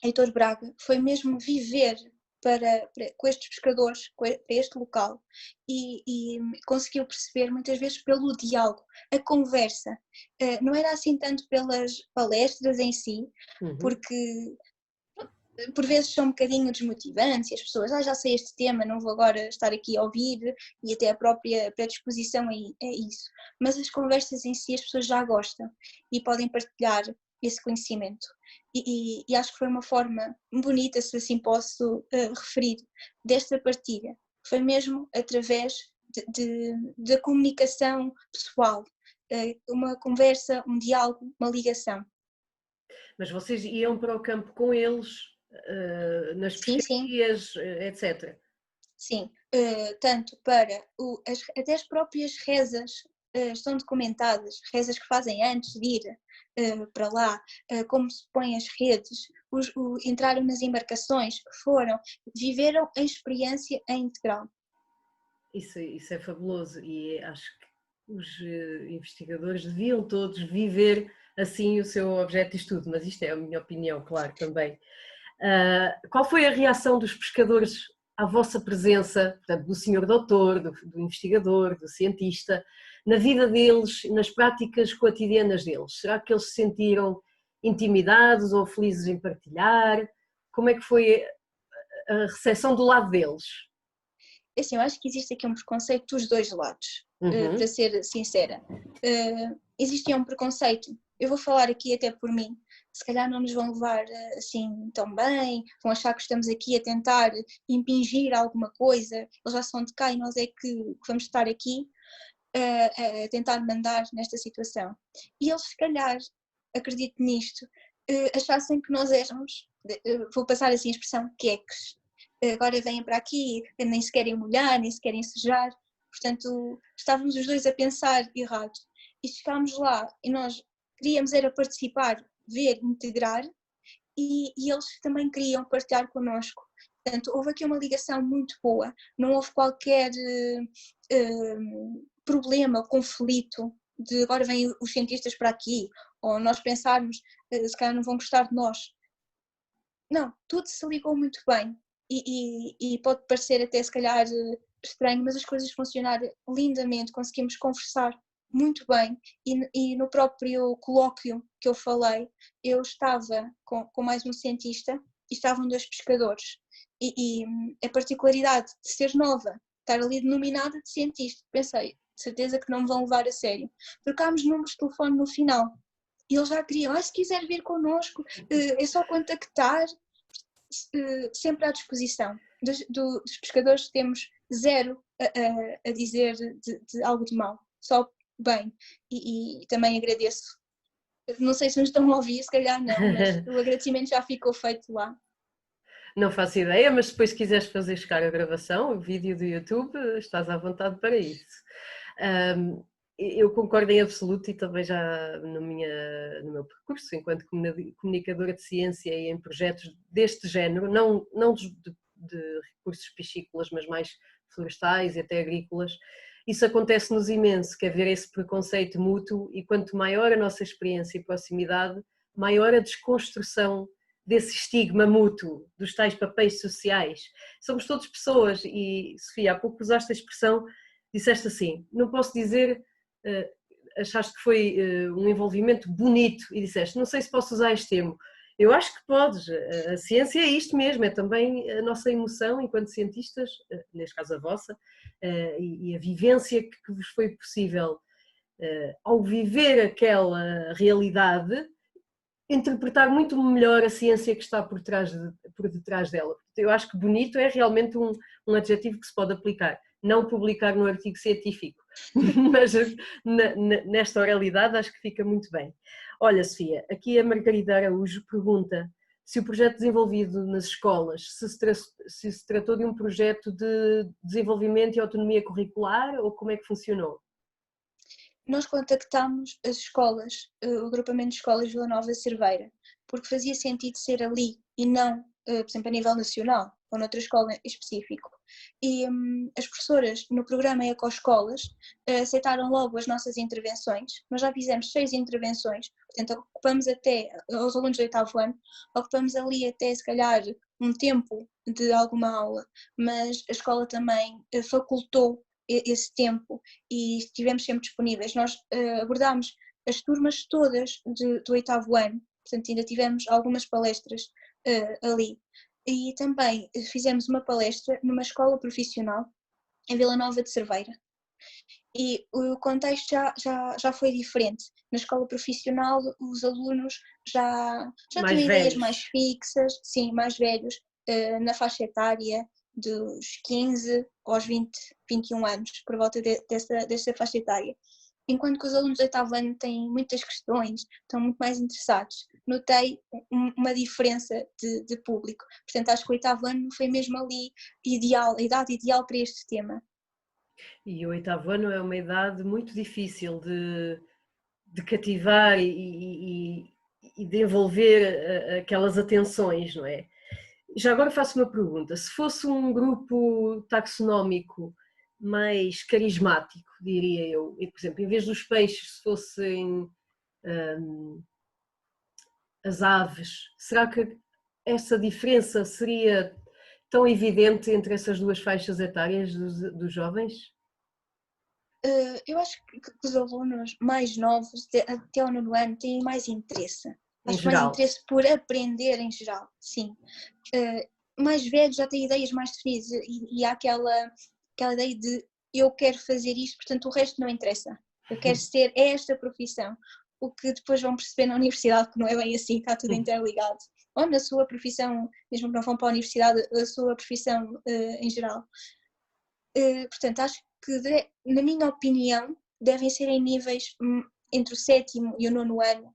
Heitor Braga foi mesmo viver com estes pescadores, para este local, e conseguiu perceber muitas vezes pelo diálogo, a conversa. Não era assim tanto pelas palestras em si, porque por vezes são um bocadinho desmotivantes e as pessoas, já sei este tema, não vou agora estar aqui a ouvir, e até a própria predisposição é isso. Mas as conversas em si as pessoas já gostam e podem partilhar esse conhecimento. E acho que foi uma forma bonita, se assim posso referir, desta partilha. Foi mesmo através da comunicação pessoal, uma conversa, um diálogo, uma ligação. Mas vocês iam para o campo com eles, nas pescarias, etc. Sim, tanto para até as próprias rezas estão documentadas, rezas que fazem antes de ir para lá, como se põem as redes, entraram nas embarcações, viveram a experiência em integral. Isso é fabuloso e acho que os investigadores deviam todos viver assim o seu objeto de estudo, mas isto é a minha opinião, claro, também. Qual foi a reação dos pescadores à vossa presença, portanto, do senhor doutor, do investigador, do cientista, na vida deles, nas práticas cotidianas deles? Será que eles se sentiram intimidados ou felizes em partilhar? Como é que foi a recepção do lado deles? Assim, eu acho que existe aqui um preconceito dos dois lados, para ser sincera. Existia um preconceito, eu vou falar aqui até por mim, se calhar não nos vão levar assim tão bem, vão achar que estamos aqui a tentar impingir alguma coisa, eles já são de cá e nós é que vamos estar aqui a tentar mandar nesta situação. E eles se calhar, acredito nisto, achassem que nós éramos, vou passar assim a expressão, queques. agora vêm para aqui, nem se querem molhar, nem se querem sujar. Portanto, estávamos os dois a pensar errado. E chegámos lá e nós queríamos era participar, ver, integrar, e eles também queriam partilhar connosco. Portanto, houve aqui uma ligação muito boa, não houve qualquer problema, conflito, de agora vêm os cientistas para aqui, ou nós pensarmos, se calhar não vão gostar de nós. Não, tudo se ligou muito bem, e pode parecer até se calhar estranho, mas as coisas funcionaram lindamente, conseguimos conversar muito bem, e no próprio colóquio que eu falei, eu estava com mais um cientista e estavam dois pescadores, e a particularidade de ser nova, estar ali denominada de cientista, pensei, de certeza que não me vão levar a sério. Trocámos números de telefone no final, e eles já queriam, se quiser vir connosco, é só contactar, sempre à disposição. Dos pescadores temos zero a dizer de algo de mal, só bem, e também agradeço. Não sei se nos estão a ouvir, se calhar não, mas o agradecimento já ficou feito lá. Não faço ideia, mas depois se quiseres fazer chegar a gravação, o vídeo do YouTube, estás à vontade para isso. Eu concordo em absoluto, e também já no meu percurso enquanto comunicadora de ciência e em projetos deste género, não de recursos piscícolas, mas mais florestais e até agrícolas, isso acontece-nos imenso, que é ver esse preconceito mútuo, e quanto maior a nossa experiência e proximidade, maior a desconstrução desse estigma mútuo, dos tais papéis sociais. Somos todos pessoas, e Sofia, há pouco usaste a expressão, disseste assim, não posso dizer, achaste que foi um envolvimento bonito, e disseste, não sei se posso usar este termo. Eu acho que podes, a ciência é isto mesmo, é também a nossa emoção enquanto cientistas, neste caso a vossa, e a vivência que vos foi possível ao viver aquela realidade, interpretar muito melhor a ciência que está por detrás dela. Eu acho que bonito é realmente um adjetivo que se pode aplicar. Não publicar no artigo científico, mas nesta oralidade acho que fica muito bem. Olha, Sofia, aqui a Margarida Araújo pergunta se o projeto desenvolvido nas escolas, se se tratou de um projeto de desenvolvimento e autonomia curricular, ou como é que funcionou? Nós contactámos as escolas, o agrupamento de escolas Vila Nova de Cerveira, porque fazia sentido ser ali e não, por exemplo, a nível nacional ou noutra escola em específico. E as professoras no programa Ecoescolas aceitaram logo as nossas intervenções. Nós já fizemos 6 intervenções, portanto ocupamos até, aos alunos do 8º ano, ocupamos ali até se calhar um tempo de alguma aula, mas a escola também facultou esse tempo e estivemos sempre disponíveis. Nós abordámos as turmas todas do 8º ano, portanto ainda tivemos algumas palestras ali. E também fizemos uma palestra numa escola profissional em Vila Nova de Cerveira. E o contexto já foi diferente. Na escola profissional os alunos já tinham ideias mais fixas, sim, mais velhos, na faixa etária dos 15 aos 20, 21 anos, por volta dessa faixa etária. Enquanto que os alunos do 8º ano têm muitas questões, estão muito mais interessados. Notei uma diferença de público. Portanto, acho que o 8º ano foi mesmo ali ideal, a idade ideal para este tema. E o 8º ano é uma idade muito difícil de cativar e de envolver aquelas atenções, não é? Já agora faço uma pergunta, se fosse um grupo taxonómico mais carismático, diria eu, e, por exemplo, em vez dos peixes, se fossem as aves, será que essa diferença seria tão evidente entre essas duas faixas etárias dos jovens? Eu acho que os alunos mais novos, até ao 9º ano, têm mais interesse. Acho mais interesse por aprender em geral, sim. Mais velhos já têm ideias mais definidas e há aquela ideia de eu quero fazer isto, portanto o resto não interessa. Eu quero ser esta profissão. O que depois vão perceber na universidade que não é bem assim, está tudo interligado. Ou na sua profissão, mesmo que não vão para a universidade, a sua profissão em geral. Portanto, acho que, na minha opinião, devem ser em níveis entre o 7º e o 9º ano.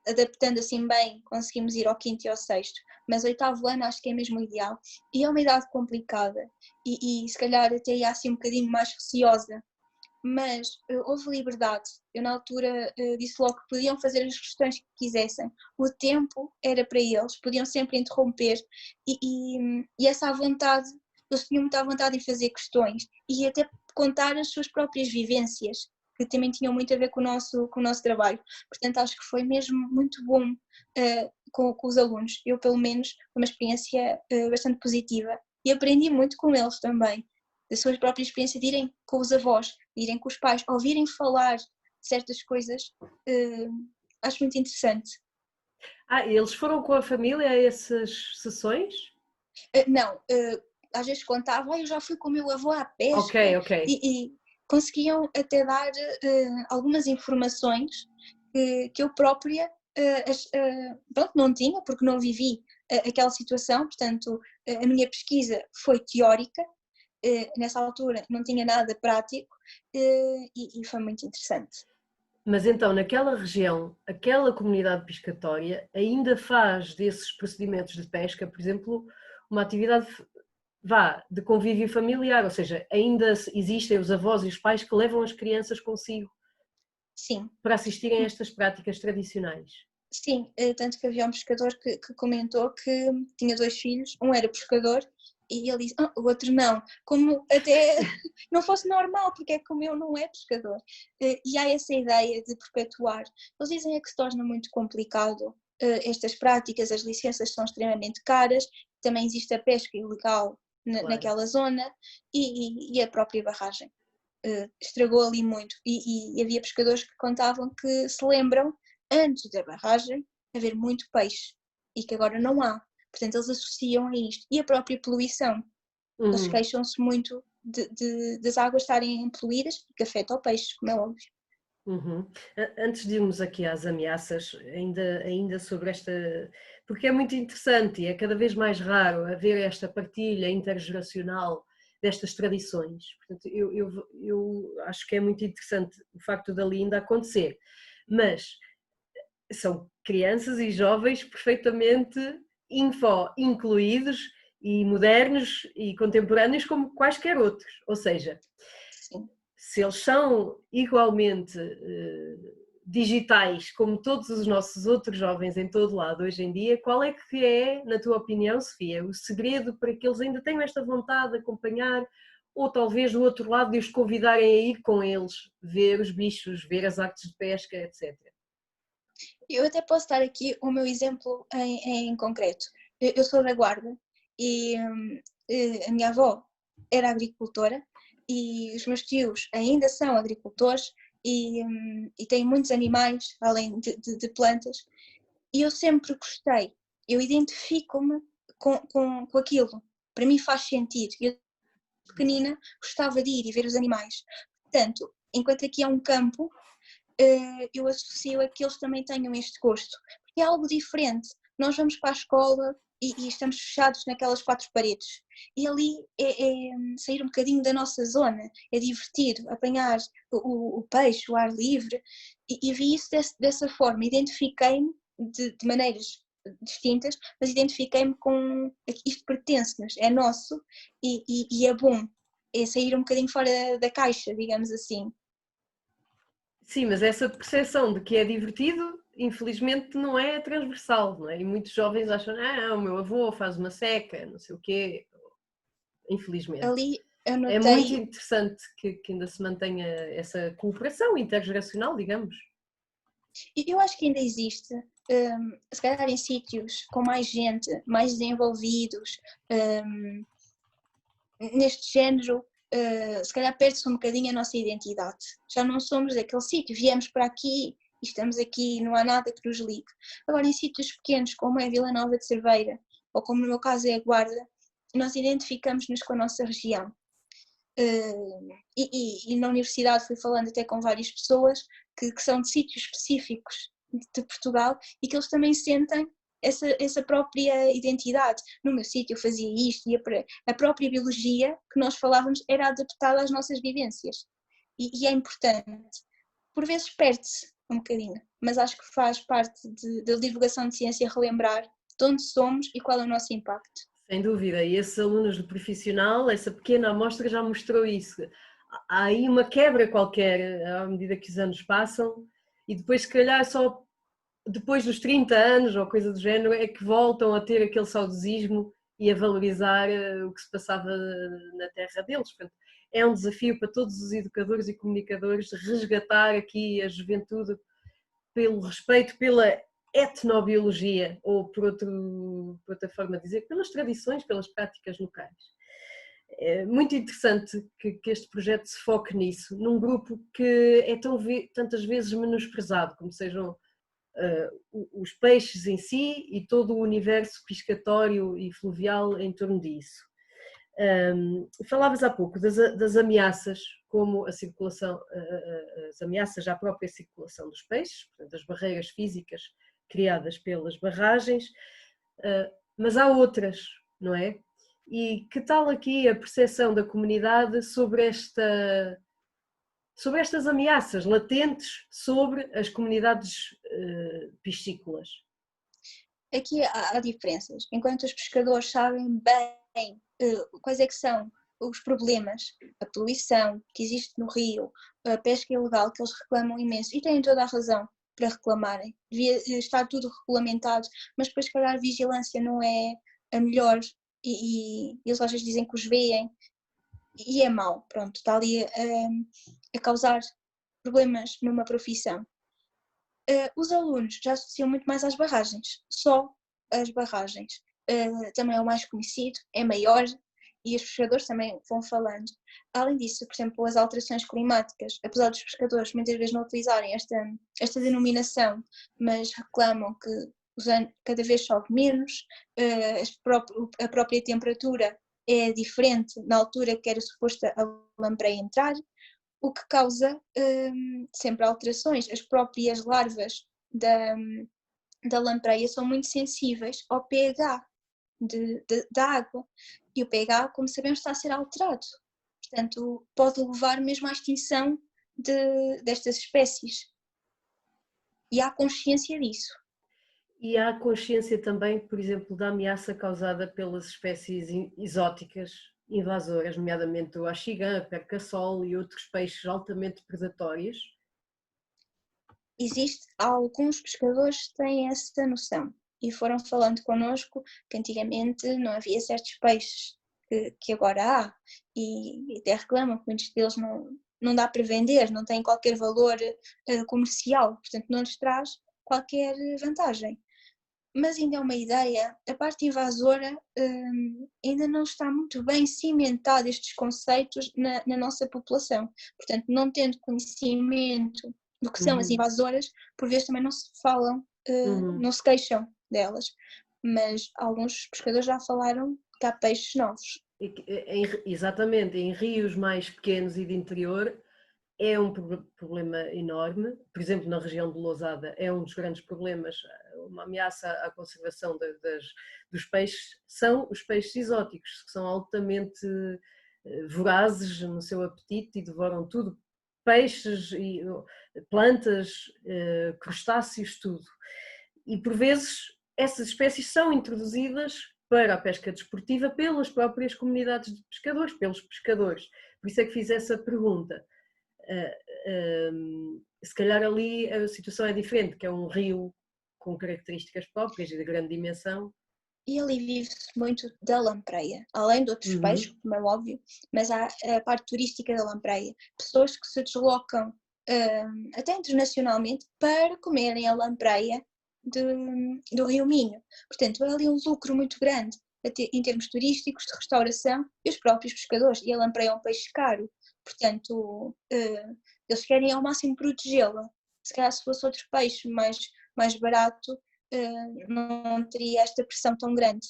adaptando assim bem, conseguimos ir ao quinto e ao sexto, mas oitavo ano acho que é mesmo o ideal. E é uma idade complicada e se calhar até ia assim um bocadinho mais receosa, mas houve liberdade. Eu na altura disse logo que podiam fazer as questões que quisessem, o tempo era para eles, podiam sempre interromper e essa vontade, eles tinham muita vontade em fazer questões e até contar as suas próprias vivências, que também tinham muito a ver com o nosso trabalho. Portanto, acho que foi mesmo muito bom com os alunos. Eu, pelo menos, foi uma experiência bastante positiva e aprendi muito com eles também, da sua própria experiência de irem com os avós, de irem com os pais, ouvirem falar de certas coisas, acho muito interessante. Eles foram com a família a essas sessões? Não, às vezes contava, eu já fui com o meu avô à pesca, Ok. e conseguiam até dar algumas informações que eu própria pronto, não tinha, porque não vivi aquela situação, portanto a minha pesquisa foi teórica, nessa altura não tinha nada prático e foi muito interessante. Mas então, naquela região, aquela comunidade pescatória ainda faz desses procedimentos de pesca, por exemplo, uma atividade de convívio familiar, ou seja, ainda existem os avós e os pais que levam as crianças consigo. Sim. Para assistirem a estas práticas tradicionais. Sim, tanto que havia um pescador que comentou que tinha 2 filhos, um era pescador e ele disse, o outro não, como até não fosse normal, porque é que o meu não é pescador. E há essa ideia de perpetuar. Eles dizem que se torna muito complicado estas práticas, as licenças são extremamente caras, também existe a pesca ilegal naquela zona e a própria barragem. Estragou ali muito e havia pescadores que contavam que se lembram, antes da barragem, haver muito peixe e que agora não há. Portanto, eles associam a isto. E a própria poluição. Eles queixam-se muito das águas estarem poluídas e que afeta o peixe, como é óbvio. Antes de irmos aqui às ameaças, ainda sobre esta, porque é muito interessante e é cada vez mais raro haver esta partilha intergeracional destas tradições. Portanto, eu acho que é muito interessante o facto dali ainda acontecer, mas são crianças e jovens perfeitamente incluídos e modernos e contemporâneos como quaisquer outros, ou seja, sim, se eles são igualmente digitais como todos os nossos outros jovens em todo lado hoje em dia, qual é que é, na tua opinião, Sofia, o segredo para que eles ainda tenham esta vontade de acompanhar ou talvez do outro lado de os convidarem a ir com eles, ver os bichos, ver as artes de pesca, etc. eu até posso dar aqui o meu exemplo em concreto. Eu sou da Guarda e a minha avó era agricultora e os meus tios ainda são agricultores e têm muitos animais, além de plantas, e eu sempre gostei, eu identifico-me com aquilo, para mim faz sentido. Eu, pequenina, gostava de ir e ver os animais. Portanto, enquanto aqui é um campo, eu associo a que eles também tenham este gosto, porque é algo diferente. Nós vamos para a escola e estamos fechados naquelas 4 paredes, e ali é sair um bocadinho da nossa zona, é divertir, apanhar o peixe, o ar livre, e vi isso dessa forma, identifiquei-me de maneiras distintas, mas identifiquei-me com isto pertence-nos, é nosso e é bom, é sair um bocadinho fora da caixa, digamos assim. Sim, mas essa percepção de que é divertido, infelizmente, não é transversal, não é? E muitos jovens acham, o meu avô faz uma seca, não sei o quê, infelizmente. Ali eu É muito notei, interessante que ainda se mantenha essa cooperação intergeracional, digamos. eu acho que ainda existe, se calhar em sítios com mais gente, mais desenvolvidos, neste género, se calhar perde-se um bocadinho a nossa identidade. Já não somos daquele sítio, viemos para aqui e estamos aqui, não há nada que nos ligue. Agora, em sítios pequenos, como é Vila Nova de Cerveira, ou como no meu caso é a Guarda, nós identificamos-nos com a nossa região. E na universidade fui falando até com várias pessoas que são de sítios específicos de Portugal e que eles também sentem essa própria identidade. No meu sítio eu fazia isto e a própria biologia que nós falávamos era adaptada às nossas vivências e é importante. Por vezes perde-se um bocadinho, mas acho que faz parte da divulgação de ciência relembrar de onde somos e qual é o nosso impacto. Sem dúvida, e esses alunos do profissional, essa pequena amostra já mostrou isso. Há aí uma quebra qualquer à medida que os anos passam e depois se calhar só depois dos 30 anos ou coisa do género é que voltam a ter aquele saudosismo e a valorizar o que se passava na terra deles. Portanto, é um desafio para todos os educadores e comunicadores resgatar aqui a juventude pelo respeito pela etnobiologia, ou por outra forma de dizer, pelas tradições, pelas práticas locais. É muito interessante que este projeto se foque nisso, num grupo que é tantas vezes menosprezado, como sejam os peixes em si e todo o universo piscatório e fluvial em torno disso. Falavas há pouco das ameaças, como a circulação, as ameaças à própria circulação dos peixes, portanto, as barreiras físicas criadas pelas barragens, mas há outras, não é? E que tal aqui a percepção da comunidade sobre estas ameaças latentes sobre as comunidades piscícolas? Aqui há diferenças. Enquanto os pescadores sabem bem quais é que são os problemas, a poluição que existe no rio, a pesca ilegal que eles reclamam imenso, e têm toda a razão para reclamarem, devia estar tudo regulamentado, mas depois, se calhar, a vigilância não é a melhor e eles às vezes dizem que os veem e é mau, pronto, está ali a causar problemas numa profissão. Os alunos já associam muito mais às barragens, só as barragens. Também é o mais conhecido, é maior e os pescadores também vão falando. Além disso, por exemplo, as alterações climáticas, apesar dos pescadores muitas vezes não utilizarem esta denominação, mas reclamam que cada vez chove menos, a própria temperatura é diferente na altura que era suposta a lampreia entrar, o que causa sempre alterações. As próprias larvas da lampreia são muito sensíveis ao pH da água e o pH, como sabemos, está a ser alterado. Portanto, pode levar mesmo à extinção destas espécies. E há consciência disso. E há consciência também, por exemplo, da ameaça causada pelas espécies exóticas invasoras, nomeadamente o axigã, a perca-sol e outros peixes altamente predatórios? Alguns pescadores têm essa noção e foram falando connosco que antigamente não havia certos peixes que agora há e até reclamam que muitos deles não dá para vender, não têm qualquer valor comercial, portanto não lhes traz qualquer vantagem. Mas ainda é uma ideia, a parte invasora ainda não está muito bem cimentada estes conceitos na nossa população, portanto não tendo conhecimento do que são as invasoras, por vezes também não se falam, não se queixam delas, mas alguns pescadores já falaram que há peixes novos. Exatamente, em rios mais pequenos e de interior é um problema enorme, por exemplo na região de Lousada é um dos grandes problemas, uma ameaça à conservação dos peixes, são os peixes exóticos, que são altamente vorazes no seu apetite e devoram tudo, peixes, plantas, crustáceos, tudo. E por vezes essas espécies são introduzidas para a pesca desportiva pelas próprias comunidades de pescadores, pelos pescadores. Por isso é que fiz essa pergunta. Se calhar ali a situação é diferente, que é um rio com características próprias e de grande dimensão. E ali vive-se muito da lampreia, além de outros peixes, como é óbvio, mas há a parte turística da lampreia. Pessoas que se deslocam até internacionalmente para comerem a lampreia do Rio Minho. Portanto, há ali um lucro muito grande em termos turísticos, de restauração e os próprios pescadores. E a lampreia é um peixe caro, portanto, eles querem ao máximo protegê-la. Se calhar se fosse outro peixe mais barato, não teria esta pressão tão grande.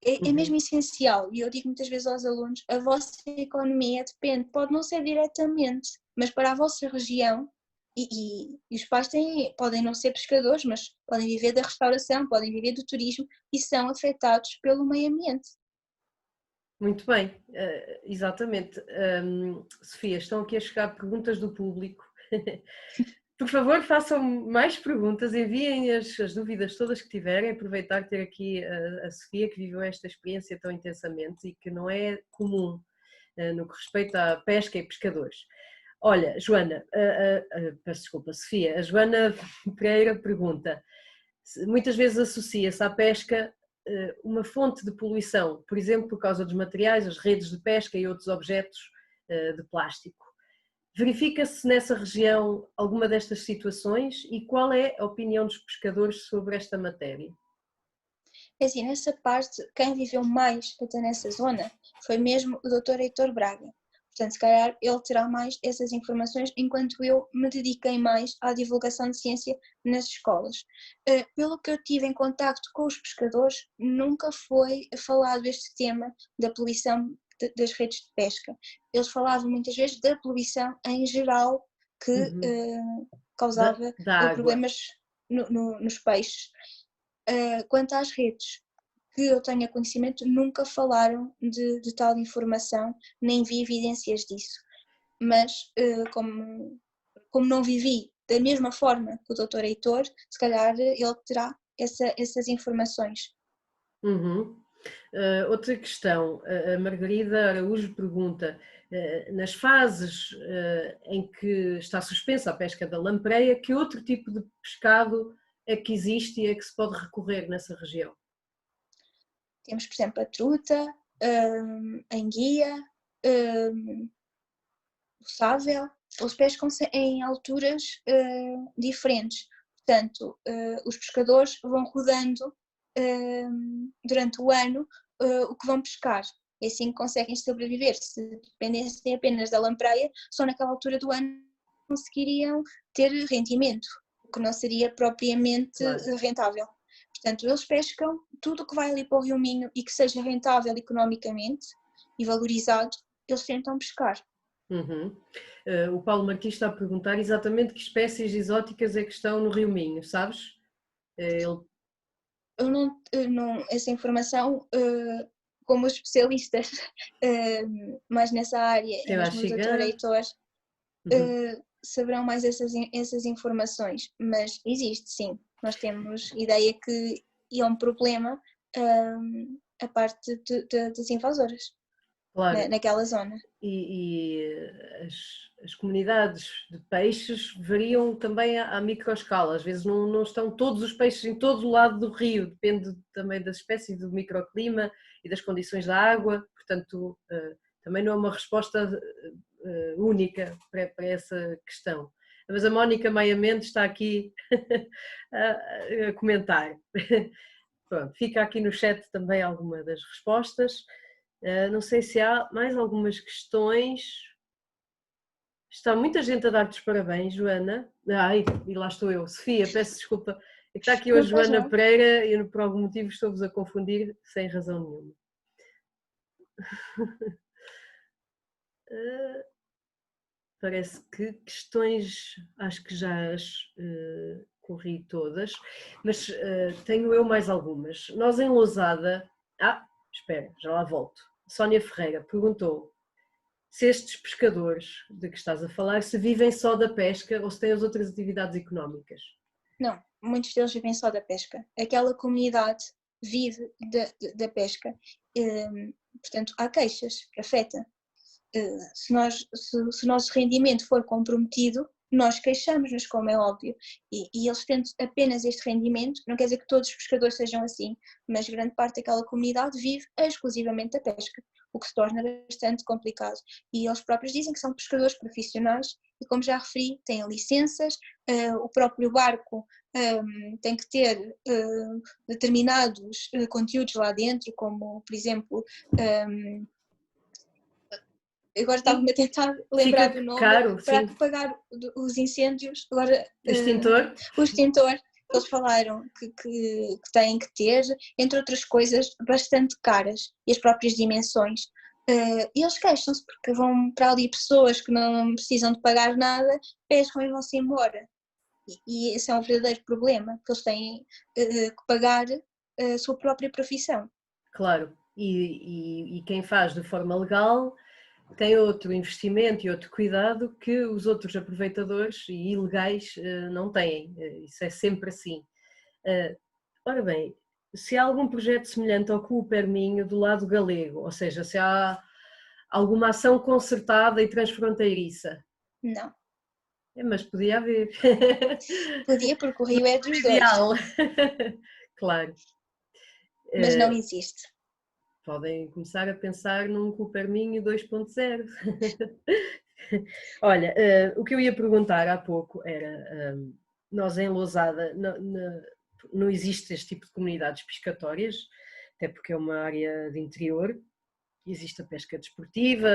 É mesmo essencial, e eu digo muitas vezes aos alunos, a vossa economia depende, pode não ser diretamente, mas para a vossa região, e os pais podem não ser pescadores, mas podem viver da restauração, podem viver do turismo e são afetados pelo meio ambiente. Muito bem, exatamente. Sofia, estão aqui a chegar perguntas do público. Por favor, façam mais perguntas, enviem as dúvidas todas que tiverem, aproveitar ter aqui a Sofia, que viveu esta experiência tão intensamente e que não é comum no que respeita à pesca e pescadores. Olha, Joana, peço desculpa, Sofia, a Joana Pereira pergunta, muitas vezes associa-se à pesca uma fonte de poluição, por exemplo, por causa dos materiais, as redes de pesca e outros objetos de plástico. Verifica-se nessa região alguma destas situações e qual é a opinião dos pescadores sobre esta matéria? É assim, nessa parte, quem viveu mais até nessa zona foi mesmo o Dr. Heitor Braga. Portanto, se calhar ele terá mais essas informações, enquanto eu me dediquei mais à divulgação de ciência nas escolas. Pelo que eu tive em contacto com os pescadores, nunca foi falado este tema da poluição das redes de pesca. Eles falavam muitas vezes da poluição em geral que causava da água. problemas nos peixes. Quanto às redes, que eu tenha conhecimento, nunca falaram de tal informação, nem vi evidências disso. Mas, como não vivi da mesma forma que o Dr. Heitor, se calhar ele terá essas informações. Outra questão, a Margarida Araújo pergunta, nas fases em que está suspensa a pesca da lampreia, que outro tipo de pescado é que existe e é que se pode recorrer nessa região? Temos, por exemplo, a truta, a enguia, o sável. Eles pescam-se em alturas diferentes. Portanto, os pescadores vão rodando durante o ano o que vão pescar. E assim conseguem sobreviver. Se dependessem apenas da lampreia, só naquela altura do ano conseguiriam ter rendimento, o que não seria propriamente rentável. Portanto, eles pescam tudo o que vai ali para o Rio Minho e que seja rentável economicamente e valorizado, eles tentam pescar. O Paulo Martins está a perguntar exatamente que espécies exóticas é que estão no Rio Minho, sabes? Eu não essa informação, como especialistas mais nessa área, é mesmo o Dr. Heitor, saberão mais essas informações, mas existe sim, nós temos ideia que é um problema a parte das invasoras, claro. naquela zona. E as comunidades de peixes variam também à microescala, às vezes não estão todos os peixes em todo o lado do rio, depende também das espécies, do microclima e das condições da água, portanto também não é uma resposta única para essa questão. Mas a Mónica Maia Mendes está aqui a comentar. Pronto, fica aqui no chat também alguma das respostas. Não sei se há mais algumas questões. Está muita gente a dar-te os parabéns, Joana. Ai, e lá estou eu. Sofia, peço desculpa. É que está aqui a Joana Pereira e eu, por algum motivo, estou-vos a confundir sem razão nenhuma. Parece que questões, acho que já as corri todas, mas tenho eu mais algumas. Nós em Lousada... espera, já lá volto. Sónia Ferreira perguntou se estes pescadores de que estás a falar se vivem só da pesca ou se têm as outras atividades económicas. Não, muitos deles vivem só da pesca. Aquela comunidade vive da pesca. Portanto, há queixas que afetam. Se o nosso rendimento for comprometido, nós queixamos-nos, como é óbvio, e eles tendo apenas este rendimento, não quer dizer que todos os pescadores sejam assim, mas grande parte daquela comunidade vive exclusivamente da pesca, o que se torna bastante complicado. E eles próprios dizem que são pescadores profissionais e, como já referi, têm licenças, o próprio barco tem que ter determinados conteúdos lá dentro, como, por exemplo, agora estava-me a tentar lembrar do nome, caro, para apagar os incêndios, agora extintor. O extintor, eles falaram que têm que ter, entre outras coisas, bastante caras, e as próprias dimensões. E eles queixam-se porque vão para ali pessoas que não precisam de pagar nada, pescam e vão-se embora. E esse é um verdadeiro problema, porque eles têm que pagar a sua própria profissão. Claro, e quem faz de forma legal tem outro investimento e outro cuidado que os outros aproveitadores e ilegais não têm. Isso é sempre assim. Ora bem, se há algum projeto semelhante ao Cooper Minho do lado galego, ou seja, se há alguma ação concertada e transfronteiriça? Não. Mas podia haver. Podia, porque o Rio é dos dois. Ideal. Claro. Mas não existe. Podem começar a pensar num Cooper Minho 2.0. Olha, o que eu ia perguntar há pouco era, nós em Lousada não existe este tipo de comunidades pescatórias, até porque é uma área de interior, existe a pesca desportiva,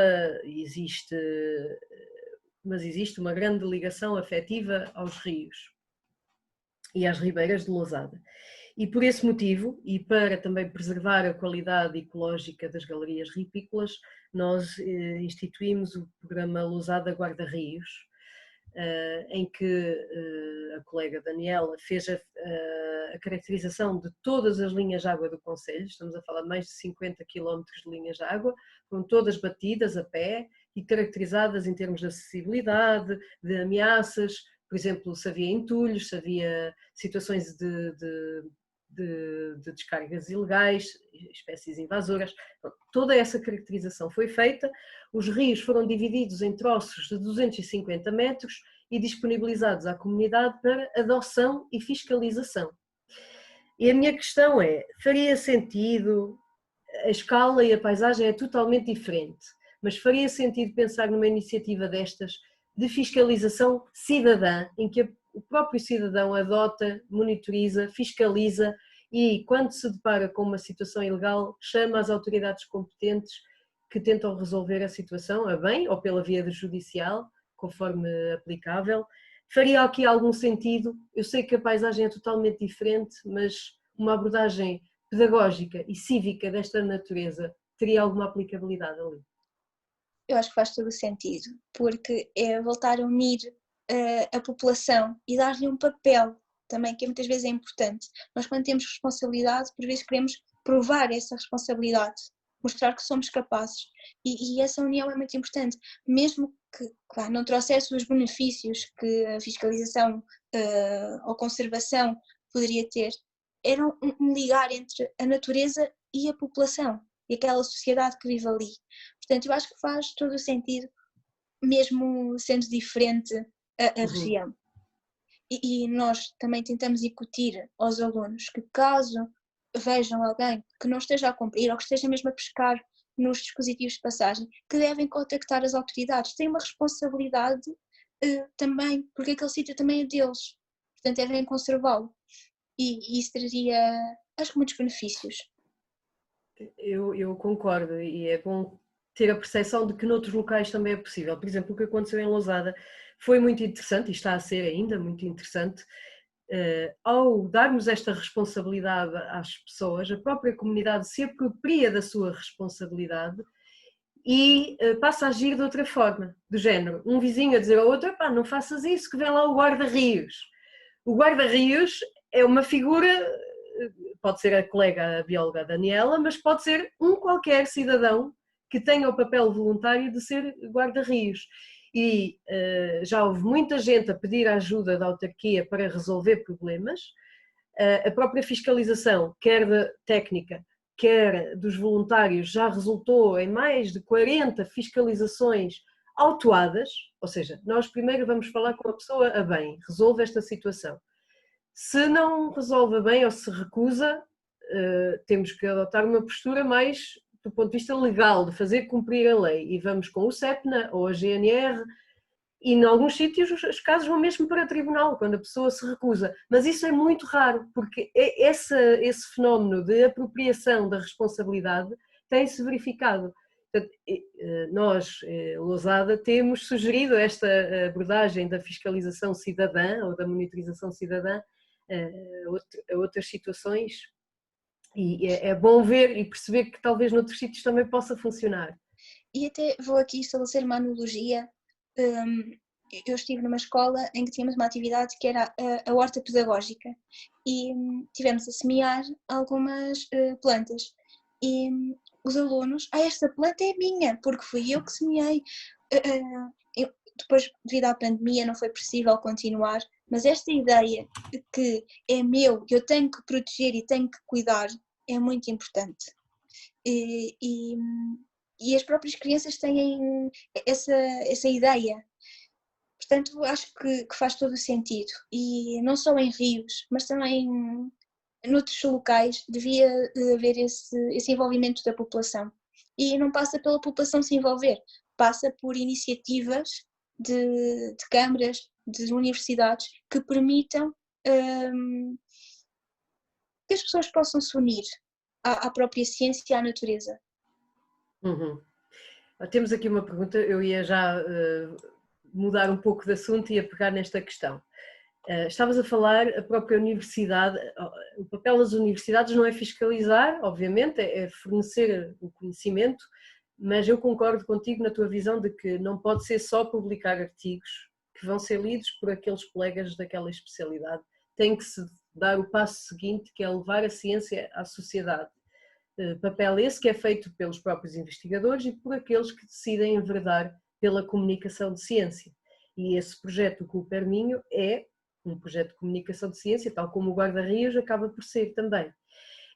mas existe uma grande ligação afetiva aos rios e às ribeiras de Lousada. E por esse motivo, e para também preservar a qualidade ecológica das galerias ripícolas, nós instituímos o programa Lousada Guarda-Rios, em que a colega Daniela fez a caracterização de todas as linhas de água do concelho. Estamos a falar de mais de 50 km de linhas de água, foram todas batidas a pé e caracterizadas em termos de acessibilidade, de ameaças, por exemplo, se havia entulhos, se havia situações de descargas ilegais, espécies invasoras. Toda essa caracterização foi feita, os rios foram divididos em troços de 250 metros e disponibilizados à comunidade para adoção e fiscalização. E a minha questão é, faria sentido, a escala e a paisagem é totalmente diferente, mas faria sentido pensar numa iniciativa destas de fiscalização cidadã, em que o próprio cidadão adota, monitoriza, fiscaliza e, quando se depara com uma situação ilegal, chama as autoridades competentes que tentam resolver a situação, a bem ou pela via judicial, conforme aplicável. Faria aqui algum sentido? Eu sei que a paisagem é totalmente diferente, mas uma abordagem pedagógica e cívica desta natureza teria alguma aplicabilidade ali? Eu acho que faz todo o sentido, porque é voltar a unir a população e dar-lhe um papel também, que muitas vezes é importante. Nós, quando temos responsabilidade, por vezes queremos provar essa responsabilidade, mostrar que somos capazes. E essa união é muito importante, mesmo que, claro, não trouxesse os benefícios que a fiscalização ou conservação poderia ter, era um ligar entre a natureza e a população, e aquela sociedade que vive ali. Portanto, eu acho que faz todo o sentido, mesmo sendo diferente a região. E nós também tentamos incutir aos alunos que, caso vejam alguém que não esteja a cumprir ou que esteja mesmo a pescar nos dispositivos de passagem, que devem contactar as autoridades. Têm uma responsabilidade também, porque aquele sítio também é deles. Portanto, devem conservá-lo. E isso traria, acho que, muitos benefícios. Eu concordo e é bom ter a percepção de que noutros locais também é possível. Por exemplo, o que aconteceu em Lousada foi muito interessante e está a ser ainda muito interessante. Ao darmos esta responsabilidade às pessoas, a própria comunidade se apropria da sua responsabilidade e passa a agir de outra forma, do género, um vizinho a dizer ao outro, não faças isso, que vem lá o guarda-rios. O guarda-rios é uma figura, pode ser a colega a bióloga Daniela, mas pode ser um qualquer cidadão que tenha o papel voluntário de ser guarda-rios. E já houve muita gente a pedir a ajuda da autarquia para resolver problemas. A própria fiscalização, quer da técnica, quer dos voluntários, já resultou em mais de 40 fiscalizações autuadas, ou seja, nós primeiro vamos falar com a pessoa a bem, resolve esta situação. Se não resolve bem ou se recusa, temos que adotar uma postura mais do ponto de vista legal, de fazer cumprir a lei, e vamos com o CEPNA ou a GNR, e em alguns sítios os casos vão mesmo para o tribunal, quando a pessoa se recusa, mas isso é muito raro, porque esse fenómeno de apropriação da responsabilidade tem-se verificado. Portanto, nós, Lousada, temos sugerido esta abordagem da fiscalização cidadã ou da monitorização cidadã a outras situações, e é bom ver e perceber que talvez noutros sítios também possa funcionar. E até vou aqui estabelecer uma analogia. Eu estive numa escola em que tínhamos uma atividade que era a horta pedagógica e tivemos a semear algumas plantas. E os alunos, esta planta é minha, porque fui eu que semeei. Depois, devido à pandemia, não foi possível continuar, mas esta ideia de que é meu, eu tenho que proteger e tenho que cuidar, é muito importante. E as próprias crianças têm essa ideia. Portanto, acho que faz todo o sentido. E não só em rios, mas também noutros locais devia haver esse envolvimento da população. E não passa pela população se envolver, passa por iniciativas de câmaras, de universidades que permitam que as pessoas possam se unir à própria ciência e à natureza. Uhum. Temos aqui uma pergunta, eu ia já mudar um pouco de assunto e ia pegar nesta questão. Estavas a falar, a própria universidade, o papel das universidades não é fiscalizar, obviamente, é fornecer o conhecimento, mas eu concordo contigo na tua visão de que não pode ser só publicar artigos que vão ser lidos por aqueles colegas daquela especialidade. Tem que se dar o passo seguinte, que é levar a ciência à sociedade. Papel esse que é feito pelos próprios investigadores e por aqueles que decidem enverdar pela comunicação de ciência. E esse projeto, o Cooper Minho, é um projeto de comunicação de ciência, tal como o Guarda-Rios acaba por ser também.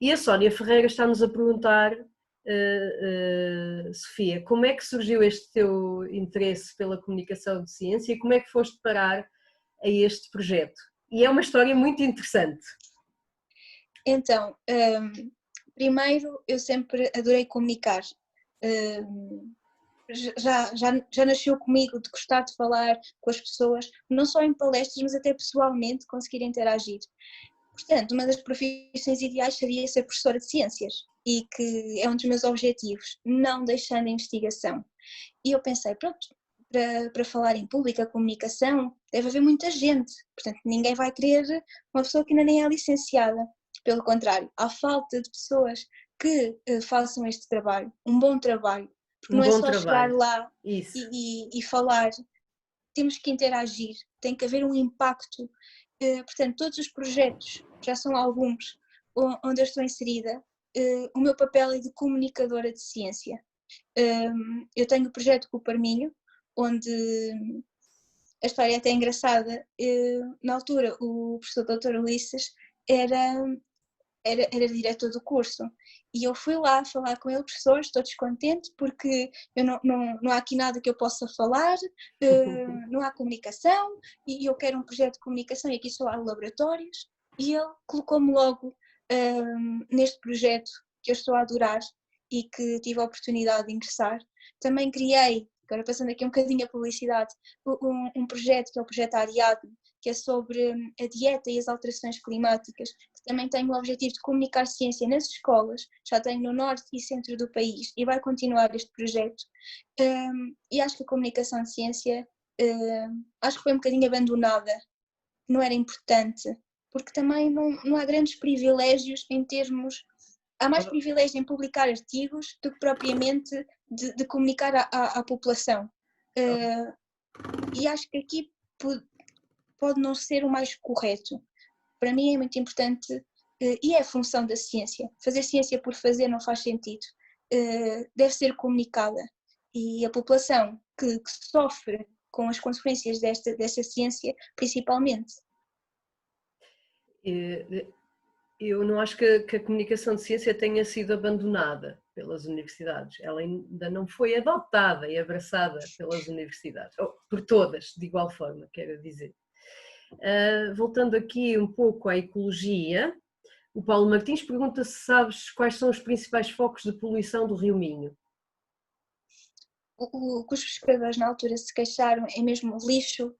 E a Sónia Ferreira está-nos a perguntar, Sofia, como é que surgiu este teu interesse pela comunicação de ciência e como é que foste parar a este projeto? E é uma história muito interessante. Então, primeiro, eu sempre adorei comunicar. Já nasceu comigo de gostar de falar com as pessoas, não só em palestras, mas até pessoalmente, conseguir interagir. Portanto, uma das profissões ideais seria ser professora de ciências e que é um dos meus objetivos, não deixando a investigação. E eu pensei, pronto, para falar em público, a comunicação, deve haver muita gente, portanto ninguém vai querer uma pessoa que ainda nem é licenciada. Pelo contrário, há falta de pessoas que façam este trabalho, um bom trabalho, porque não é só chegar lá e falar, temos que interagir, tem que haver um impacto. Portanto, todos os projetos, já são alguns onde eu estou inserida, o meu papel é de comunicadora de ciência. Eu tenho o projeto Cooper Minho, onde a história é até engraçada. Na altura, o professor Dr. Ulisses era diretor do curso e eu fui lá falar com ele, professor, estou descontente porque eu não há aqui nada que eu possa falar, não há comunicação e eu quero um projeto de comunicação e aqui só há laboratórios, e ele colocou-me logo neste projeto que eu estou a adorar e que tive a oportunidade de ingressar. Também criei, agora passando aqui um bocadinho a publicidade, um projeto que é o projeto Ariadne, que é sobre a dieta e as alterações climáticas, que também tem o objetivo de comunicar ciência nas escolas, já tem no norte e centro do país e vai continuar este projeto. E acho que a comunicação de ciência, acho que foi um bocadinho abandonada, não era importante, porque também não há grandes privilégios em termos, há mais privilégio em publicar artigos do que propriamente de comunicar à população. E acho que aqui pode não ser o mais correto. Para mim é muito importante, e é a função da ciência. Fazer ciência por fazer não faz sentido. Deve ser comunicada. E a população que sofre com as consequências desta ciência, principalmente. Eu não acho que a comunicação de ciência tenha sido abandonada pelas universidades. Ela ainda não foi adotada e abraçada pelas universidades, ou por todas, de igual forma, quero dizer. Voltando aqui um pouco à ecologia, o Paulo Martins pergunta se sabes quais são os principais focos de poluição do Rio Minho. O que os pescadores na altura se queixaram é mesmo lixo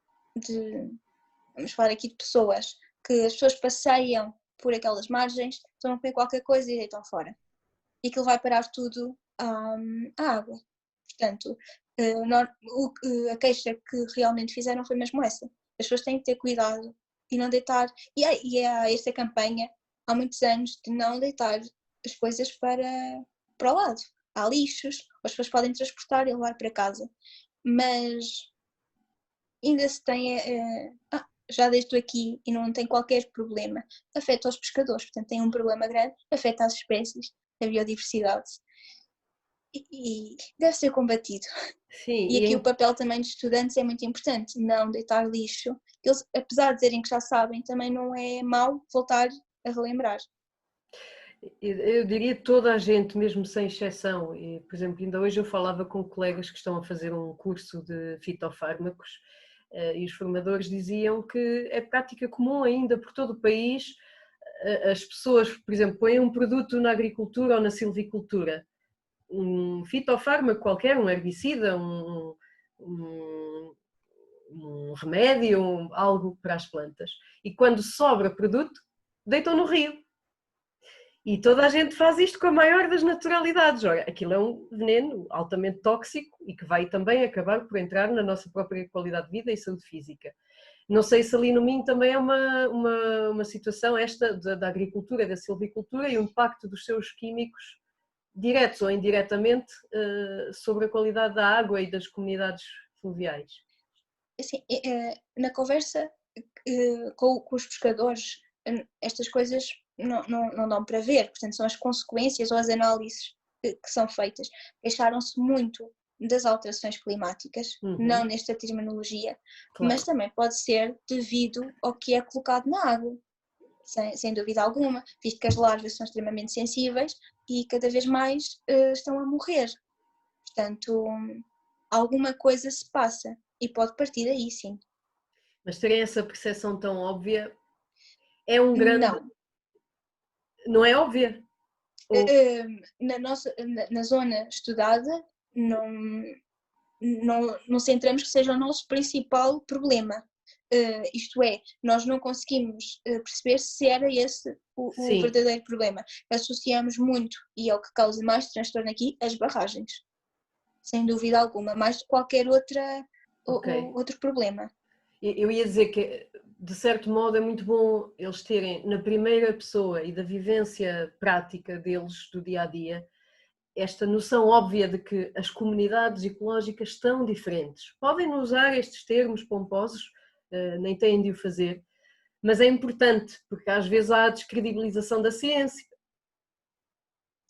vamos falar aqui de pessoas, que as pessoas passeiam por aquelas margens, tomam comer qualquer coisa e deitam fora. E aquilo vai parar tudo à água. Portanto, a queixa que realmente fizeram foi mesmo essa. As pessoas têm que ter cuidado e não deitar. E há esta campanha, há muitos anos, de não deitar as coisas para o lado. Há lixos, as pessoas podem transportar e levar para casa. Mas ainda se tem... já estou aqui e não tem qualquer problema. Afeta os pescadores, portanto tem um problema grande, afeta as espécies, a biodiversidade. e deve ser combatido. Sim, E aqui o papel também dos estudantes é muito importante, não deitar lixo. Eles, apesar de dizerem que já sabem, também não é mau voltar a relembrar. eu diria toda a gente, mesmo sem exceção. E, por exemplo, ainda hoje eu falava com colegas que estão a fazer um curso de fitofármacos e os formadores diziam que é prática comum ainda por todo o país as pessoas, por exemplo, põem um produto na agricultura ou na silvicultura, um fitofármaco qualquer, um herbicida, um, um remédio, algo para as plantas. E quando sobra produto, deitam no rio. E toda a gente faz isto com a maior das naturalidades. Ora, aquilo é um veneno altamente tóxico e que vai também acabar por entrar na nossa própria qualidade de vida e saúde física. Não sei se ali no Minho também é uma situação esta da agricultura, da silvicultura e o impacto dos seus químicos, diretos ou indiretamente, sobre a qualidade da água e das comunidades fluviais. Assim, na conversa com os pescadores, estas coisas não dão para ver, portanto são as consequências ou as análises que são feitas. Queixaram-se muito das alterações climáticas, não nesta terminologia, Claro. mas também pode ser devido ao que é colocado na água, sem dúvida alguma, visto que as larvas são extremamente sensíveis e cada vez mais estão a morrer. Portanto, alguma coisa se passa e pode partir daí, sim. Mas terem essa percepção tão óbvia é um grande... Não. Não é óbvia? Ou... Na zona estudada, não centramos que seja o nosso principal problema. Isto é, nós não conseguimos perceber se era esse o verdadeiro problema. Associamos muito, e é o que causa mais transtorno aqui, as barragens. Sem dúvida alguma, mais de qualquer outro problema. Eu ia dizer que, de certo modo, é muito bom eles terem na primeira pessoa e da vivência prática deles do dia a dia esta noção óbvia de que as comunidades ecológicas estão diferentes. Podem usar estes termos pomposos, nem têm de o fazer, mas é importante porque às vezes há a descredibilização da ciência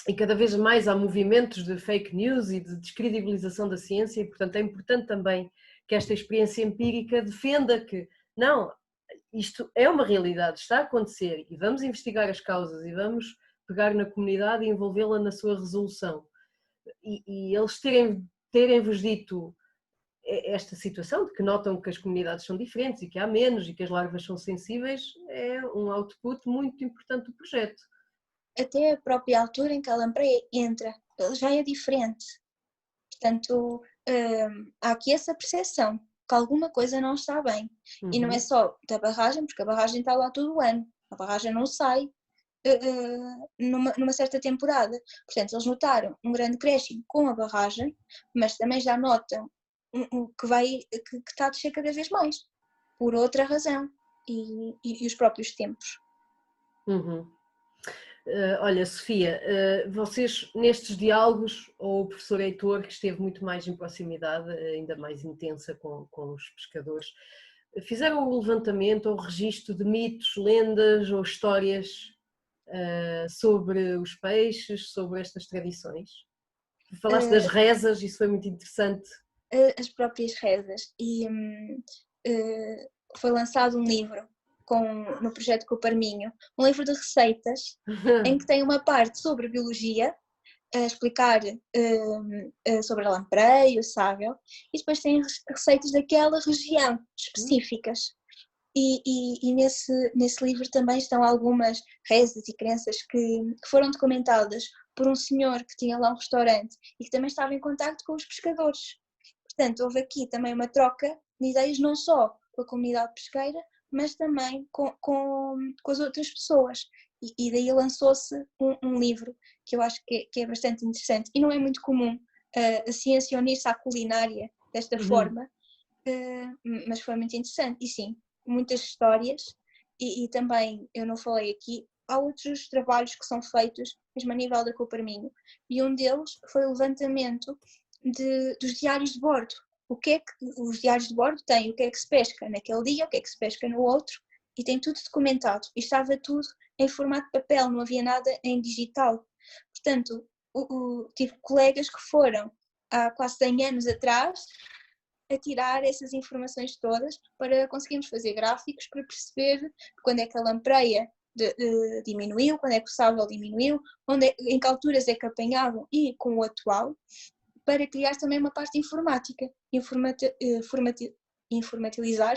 e cada vez mais há movimentos de fake news e de descredibilização da ciência e, portanto, é importante também que esta experiência empírica defenda que não, isto é uma realidade, está a acontecer e vamos investigar as causas e vamos pegar na comunidade e envolvê-la na sua resolução. E eles terem-vos dito esta situação de que notam que as comunidades são diferentes e que há menos e que as larvas são sensíveis é um output muito importante do projeto. Até a própria altura em que a lampreia entra, já é diferente. Portanto, há aqui essa percepção que alguma coisa não está bem. E não é só da barragem, porque a barragem está lá todo o ano. A barragem não sai numa certa temporada. Portanto, eles notaram um grande crescimento com a barragem, mas também já notam que está a descer cada vez mais, por outra razão, e os próprios tempos. Olha, Sofia, vocês nestes diálogos, ou o professor Heitor, que esteve muito mais em proximidade, ainda mais intensa com os pescadores, fizeram o levantamento ou o registro de mitos, lendas ou histórias sobre os peixes, sobre estas tradições? Falaste das rezas, isso foi muito interessante. As próprias rezas, e foi lançado um livro no projeto com o Parminho, um livro de receitas, em que tem uma parte sobre biologia, a explicar sobre a lampreia, o sábio, e depois tem receitas daquela região específicas. E nesse livro também estão algumas rezas e crenças que foram documentadas por um senhor que tinha lá um restaurante e que também estava em contacto com os pescadores. Portanto, houve aqui também uma troca de ideias não só com a comunidade pesqueira, mas também com as outras pessoas. E daí lançou-se um livro que eu acho que é bastante interessante. E não é muito comum a ciência unir-se à culinária desta forma, mas foi muito interessante. E sim, muitas histórias. E também, eu não falei aqui, há outros trabalhos que são feitos, mesmo a nível da Coparminho. E um deles foi o levantamento dos diários de bordo. O que é que os diários de bordo têm? O que é que se pesca naquele dia, o que é que se pesca no outro, e tem tudo documentado. E estava tudo em formato de papel, não havia nada em digital. Portanto, tive colegas que foram há quase 100 anos atrás a tirar essas informações todas para conseguirmos fazer gráficos para perceber quando é que a lampreia diminuiu, quando é que o sábado diminuiu, em que alturas é que apanhavam e com o atual, para criar também uma parte informática, informatizar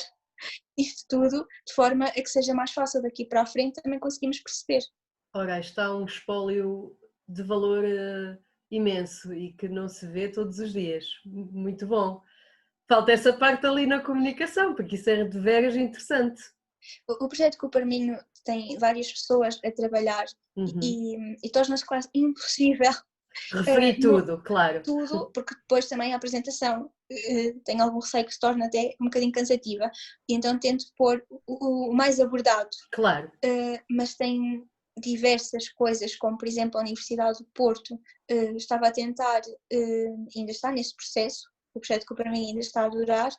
isto tudo de forma a que seja mais fácil daqui para a frente também conseguimos perceber. Ora, está um espólio de valor imenso e que não se vê todos os dias. Muito bom. Falta essa parte ali na comunicação, porque isso é de veras interessante. O projeto Cuperminho tem várias pessoas a trabalhar e torna-se quase impossível referir tudo, claro. Tudo, porque depois também a apresentação tem algum receio que se torna até um bocadinho cansativa, e então tento pôr o mais abordado. Claro. Mas tem diversas coisas, como por exemplo a Universidade do Porto estava a tentar, ainda está nesse processo, o projeto que para mim ainda está a durar,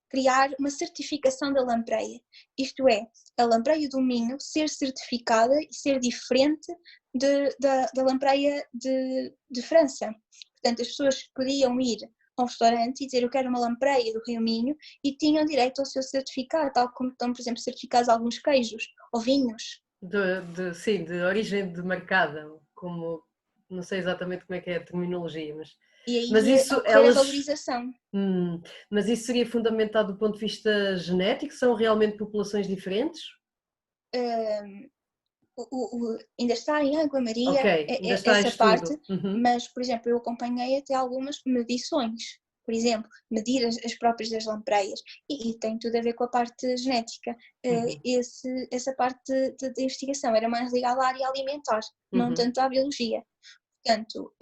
criar uma certificação da lampreia, isto é, a lampreia do Minho ser certificada e ser diferente da lampreia de França. Portanto, as pessoas podiam ir a um restaurante e dizer eu quero uma lampreia do Rio Minho e tinham direito ao seu certificado, tal como estão, por exemplo, certificados alguns queijos ou vinhos. Sim, de origem demarcada, como, não sei exatamente como é que é a terminologia, e aí mas isso a valorização. Mas isso seria fundamentado do ponto de vista genético? São realmente populações diferentes? Ainda está em Água Maria, ainda está essa parte, mas, por exemplo, eu acompanhei até algumas medições, por exemplo, medir as próprias das lampreias, e tem tudo a ver com a parte genética. Essa parte de investigação era mais ligada à área alimentar, não tanto à biologia. Portanto,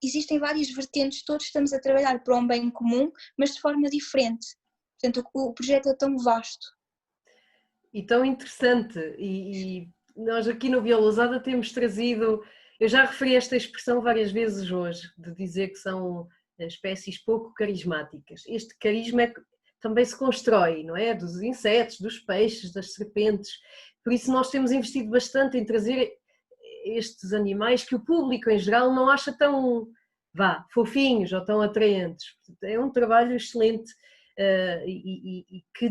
existem várias vertentes, todos estamos a trabalhar para um bem comum, mas de forma diferente. Portanto, o projeto é tão vasto. E tão interessante, e nós aqui no Biolosada temos trazido, eu já referi esta expressão várias vezes hoje, de dizer que são espécies pouco carismáticas. Este carisma também se constrói, não é? Dos insetos, dos peixes, das serpentes, por isso nós temos investido bastante em trazer estes animais que o público em geral não acha tão, fofinhos ou tão atraentes. É um trabalho excelente e que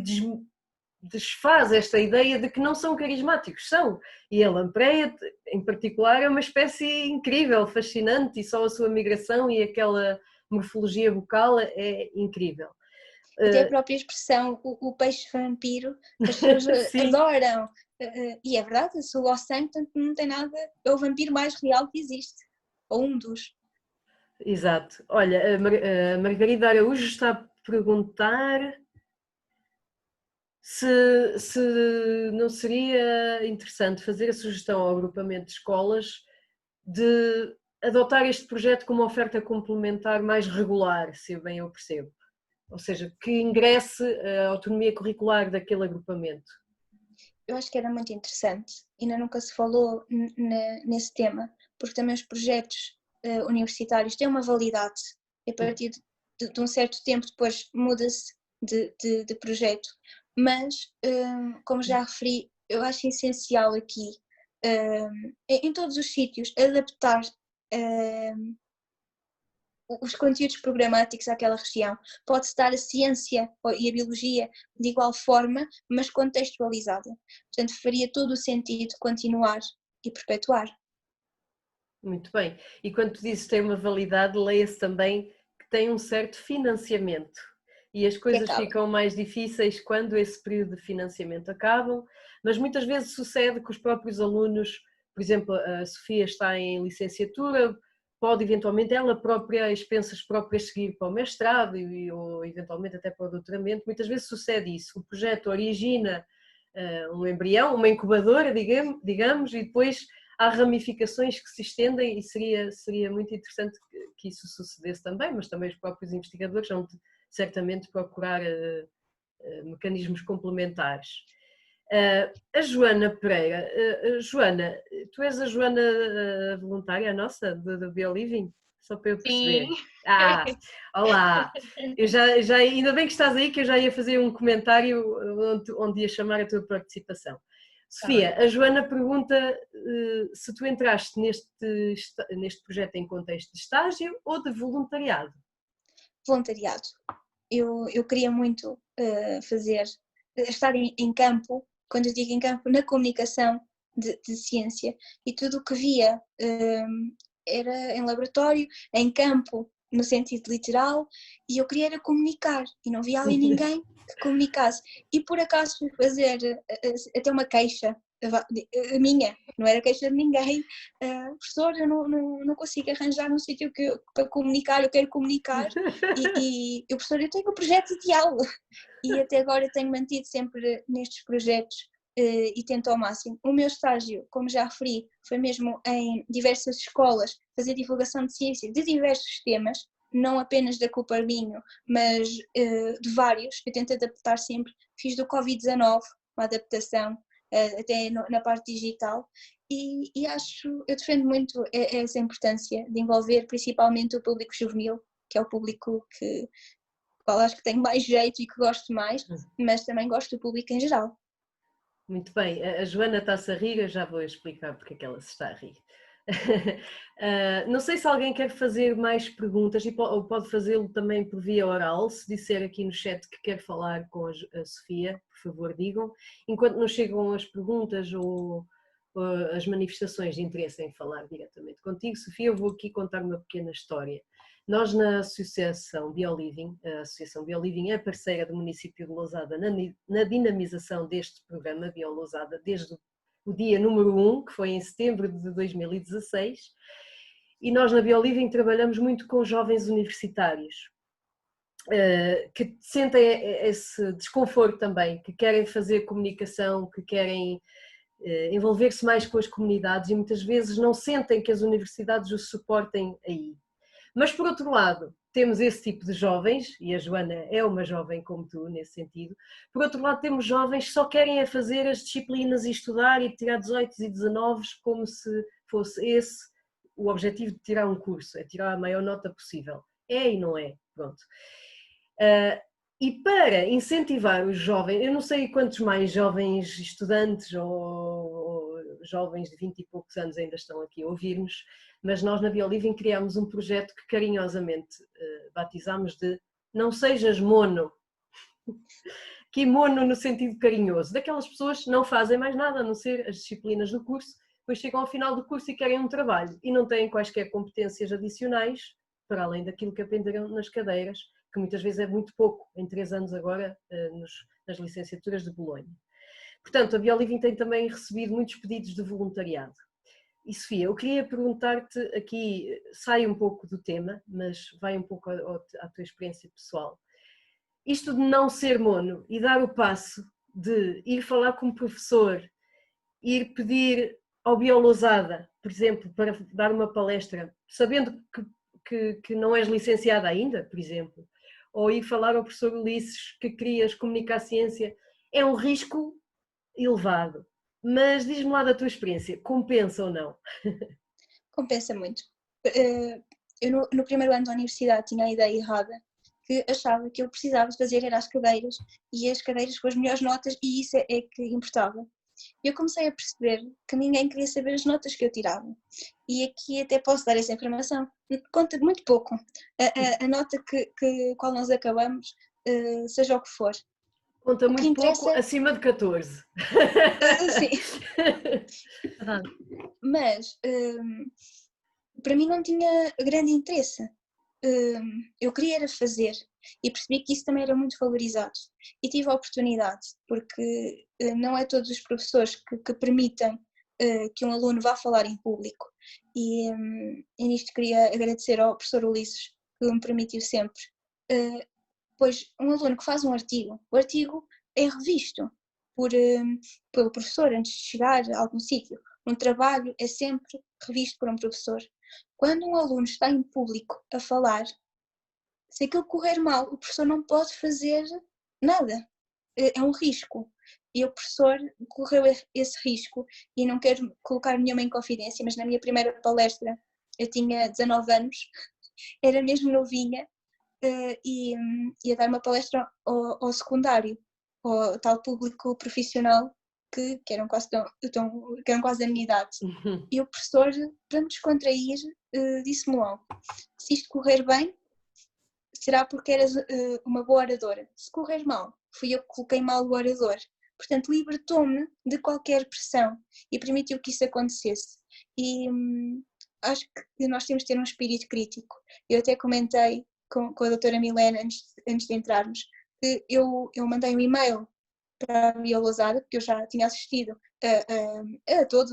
desfaz esta ideia de que não são carismáticos, são. E a lampreia, em particular, é uma espécie incrível, fascinante, e só a sua migração e aquela morfologia bucal é incrível. Até a própria expressão, o peixe vampiro, as pessoas adoram. E é verdade, sou ao sangue, portanto não tem nada, é o vampiro mais real que existe, ou um dos. Exato. Olha, a Margarida Araújo está a perguntar se não seria interessante fazer a sugestão ao agrupamento de escolas de adotar este projeto como uma oferta complementar mais regular, se bem eu percebo. Ou seja, que ingresse a autonomia curricular daquele agrupamento. Eu acho que era muito interessante, ainda nunca se falou nesse tema, porque também os projetos universitários têm uma validade, e a partir de um certo tempo depois muda-se de projeto, mas como já referi, eu acho essencial aqui, em todos os sítios, adaptar os conteúdos programáticos àquela região. Pode-se dar a ciência e a biologia de igual forma, mas contextualizada. Portanto, faria todo o sentido continuar e perpetuar. Muito bem. E quando tu dizes que tem uma validade, leia-se também que tem um certo financiamento. E as coisas ficam mais difíceis quando esse período de financiamento acabam, mas muitas vezes sucede que os próprios alunos, por exemplo, a Sofia está em licenciatura, pode eventualmente ela própria, expensas próprias, seguir para o mestrado ou eventualmente até para o doutoramento. Muitas vezes sucede isso. O projeto origina um embrião, uma incubadora, digamos, e depois há ramificações que se estendem, e seria muito interessante que isso sucedesse também, mas também os próprios investigadores vão certamente procurar mecanismos complementares. A Joana Pereira, Joana, tu és a Joana voluntária nossa do BioLiving? Só para eu perceber. Sim. Olá! Ainda bem que estás aí, que eu já ia fazer um comentário onde ia chamar a tua participação. Sofia, a Joana pergunta se tu entraste neste projeto em contexto de estágio ou de voluntariado. Voluntariado. Eu queria muito estar em campo, quando eu digo em campo, na comunicação de ciência, e tudo o que via era em laboratório, em campo, no sentido literal, e eu queria era comunicar, e não via ali ninguém que comunicasse. E por acaso fui fazer até uma queixa, a minha, não era queixa de ninguém, professor, eu não consigo arranjar um sítio para comunicar, eu quero comunicar, e o professor, eu tenho um projeto de aula, e até agora tenho mantido sempre nestes projetos e tento ao máximo. O meu estágio, como já referi, foi mesmo em diversas escolas, fazer divulgação de ciência de diversos temas, não apenas da Coparminho, mas de vários, eu tento adaptar sempre. Fiz do Covid-19 uma adaptação, até na parte digital, e eu defendo muito essa importância de envolver principalmente o público juvenil, que é o público que acho que tenho mais jeito e que gosto mais, mas também gosto do público em geral. Muito bem, a Joana está-se a rir, eu já vou explicar porque é que ela se está a rir. Não sei se alguém quer fazer mais perguntas, ou pode fazê-lo também por via oral, se disser aqui no chat que quer falar com a Sofia, por favor digam. Enquanto nos chegam as perguntas ou as manifestações de interesse em falar diretamente contigo, Sofia, eu vou aqui contar uma pequena história. Nós na Associação BioLiving, a Associação BioLiving é parceira do município de Lousada na dinamização deste programa BioLousada desde o dia número 1, que foi em setembro de 2016, e nós na BioLiving trabalhamos muito com jovens universitários que sentem esse desconforto também, que querem fazer comunicação, que querem envolver-se mais com as comunidades e muitas vezes não sentem que as universidades os suportem aí. Mas, por outro lado, temos esse tipo de jovens, e a Joana é uma jovem como tu, nesse sentido. Por outro lado, temos jovens que só querem é fazer as disciplinas e estudar e tirar 18 e 19 como se fosse esse o objetivo de tirar um curso, é tirar a maior nota possível. É e não é, pronto. E para incentivar os jovens, eu não sei quantos mais jovens estudantes ou jovens de 20 e poucos anos ainda estão aqui a ouvir-nos, mas nós na BioLiving criámos um projeto que carinhosamente batizámos de Não Sejas Mono, que mono no sentido carinhoso, daquelas pessoas que não fazem mais nada a não ser as disciplinas do curso, depois chegam ao final do curso e querem um trabalho e não têm quaisquer competências adicionais, para além daquilo que aprenderam nas cadeiras, que muitas vezes é muito pouco, em 3 anos agora, nas licenciaturas de Bolonha. Portanto, a BioLiving tem também recebido muitos pedidos de voluntariado. E Sofia, eu queria perguntar-te aqui, sai um pouco do tema, mas vai um pouco à tua experiência pessoal. Isto de não ser mono e dar o passo de ir falar com o professor, ir pedir ao BioLousada, por exemplo, para dar uma palestra, sabendo que não és licenciada ainda, por exemplo, ou ir falar ao professor Ulisses que querias comunicar ciência, é um risco elevado. Mas diz-me lá da tua experiência, compensa ou não? Compensa muito. Eu no primeiro ano da universidade tinha a ideia errada, que achava que eu precisava de fazer era as cadeiras, e as cadeiras com as melhores notas, e isso é que importava. Eu comecei a perceber que ninguém queria saber as notas que eu tirava. E aqui até posso dar essa informação. Conta muito pouco. A nota qual nós acabamos, seja o que for. Conta O que muito pouco, interessa... acima de 14. Sim. Mas para mim não tinha grande interesse. Eu queria era fazer e percebi que isso também era muito valorizado e tive a oportunidade, porque não é todos os professores que permitem que um aluno vá falar em público, e nisto queria agradecer ao professor Ulisses, que me permitiu sempre, pois um aluno que faz um artigo, o artigo é revisto pelo professor antes de chegar a algum sítio. Um trabalho é sempre revisto por um professor. Quando um aluno está em público a falar, se aquilo correr mal, o professor não pode fazer nada. É um risco. E o professor correu esse risco, e não quero colocar nenhuma inconfidência, mas na minha primeira palestra eu tinha 19 anos, era mesmo novinha, e ia dar uma palestra ao secundário, ao tal público profissional que eram quase, que eram quase da minha idade. E o professor, para me descontrair, disse-me logo: se isto correr bem, será porque eras uma boa oradora. Se correr mal, fui eu que coloquei mal o orador. Portanto, libertou-me de qualquer pressão e permitiu que isso acontecesse. E acho que nós temos de ter um espírito crítico. Eu até comentei com a doutora Milena, antes de entrarmos, que eu mandei um e-mail para a Biolosada, porque eu já tinha assistido a todas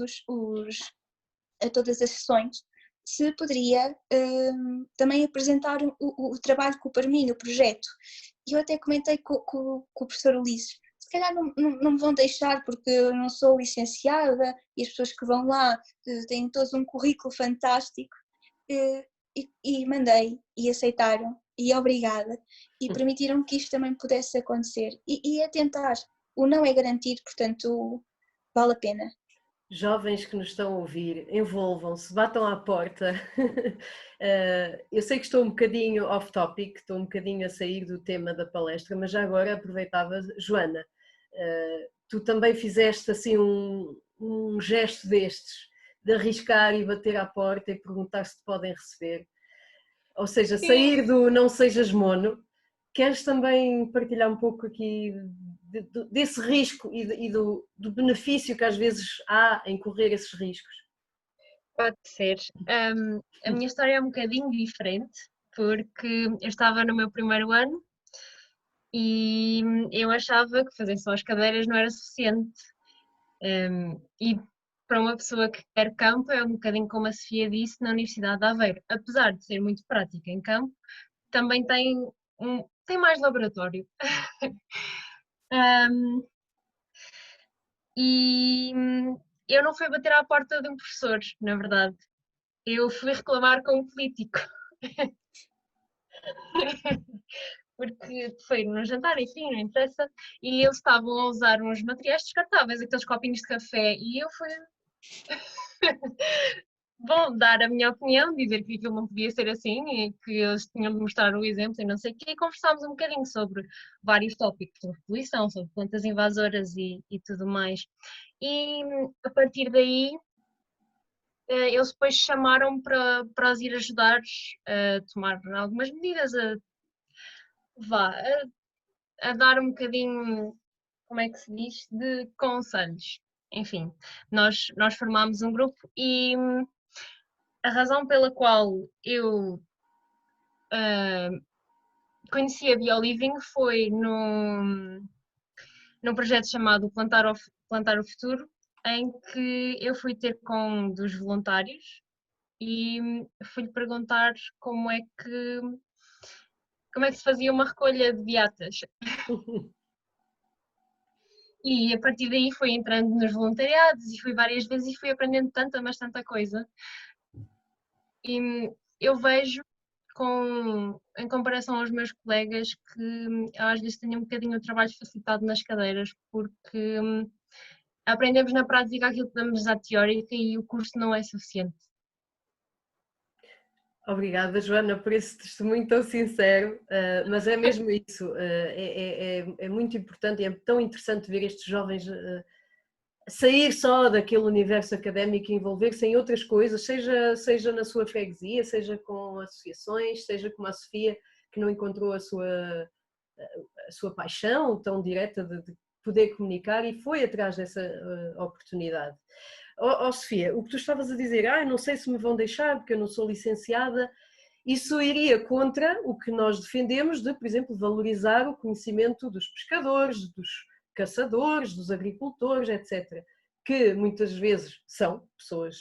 as sessões, se poderia também apresentar o trabalho que para mim, o projeto. E eu até comentei com o professor Ulisses: se calhar não me vão deixar porque eu não sou licenciada e as pessoas que vão lá têm todos um currículo fantástico. E mandei, e aceitaram, e obrigada, e permitiram que isto também pudesse acontecer. E é tentar, o não é garantido, portanto vale a pena. Jovens que nos estão a ouvir, envolvam-se, batam à porta. Eu sei que estou um bocadinho off-topic, estou um bocadinho a sair do tema da palestra, mas já agora aproveitava, Joana, tu também fizeste assim um gesto destes, de arriscar e bater à porta e perguntar se te podem receber. Ou seja, sair do não sejas mono. Queres também partilhar um pouco aqui desse risco e do benefício que às vezes há em correr esses riscos? Pode ser. A minha história é um bocadinho diferente, porque eu estava no meu primeiro ano e eu achava que fazer só as cadeiras não era suficiente. E para uma pessoa que quer campo, é um bocadinho como a Sofia disse na Universidade de Aveiro. Apesar de ser muito prática em campo, também tem mais laboratório. E eu não fui bater à porta de um professor, na verdade. Eu fui reclamar com um político. Porque foi num jantar, enfim, não interessa, e eles estavam a usar uns materiais descartáveis, aqueles copinhos de café, e eu fui bom, dar a minha opinião, dizer que aquilo não podia ser assim e que eles tinham de mostrar o exemplo e não sei o quê, e conversámos um bocadinho sobre vários tópicos, sobre poluição, sobre plantas invasoras e tudo mais. E a partir daí eles depois chamaram para os ir ajudar a tomar algumas medidas, a dar um bocadinho, como é que se diz, de conselhos. Enfim, nós formámos um grupo e a razão pela qual eu conheci a BioLiving foi num projeto chamado Plantar o Futuro, em que eu fui ter com um dos voluntários e fui-lhe perguntar como é que se fazia uma recolha de beatas. E a partir daí fui entrando nos voluntariados e fui várias vezes e fui aprendendo mas tanta coisa. E eu vejo, em comparação aos meus colegas, que às vezes tenho um bocadinho o trabalho facilitado nas cadeiras, porque aprendemos na prática aquilo que damos à teórica e o curso não é suficiente. Obrigada, Joana, por esse testemunho tão sincero, mas é mesmo isso, é muito importante e é tão interessante ver estes jovens sair só daquele universo académico e envolver-se em outras coisas, seja na sua freguesia, seja com associações, seja como a Sofia, que não encontrou a sua paixão tão direta de poder comunicar e foi atrás dessa oportunidade. Sofia, o que tu estavas a dizer, eu não sei se me vão deixar porque eu não sou licenciada, isso iria contra o que nós defendemos de, por exemplo, valorizar o conhecimento dos pescadores, dos caçadores, dos agricultores, etc., que muitas vezes são pessoas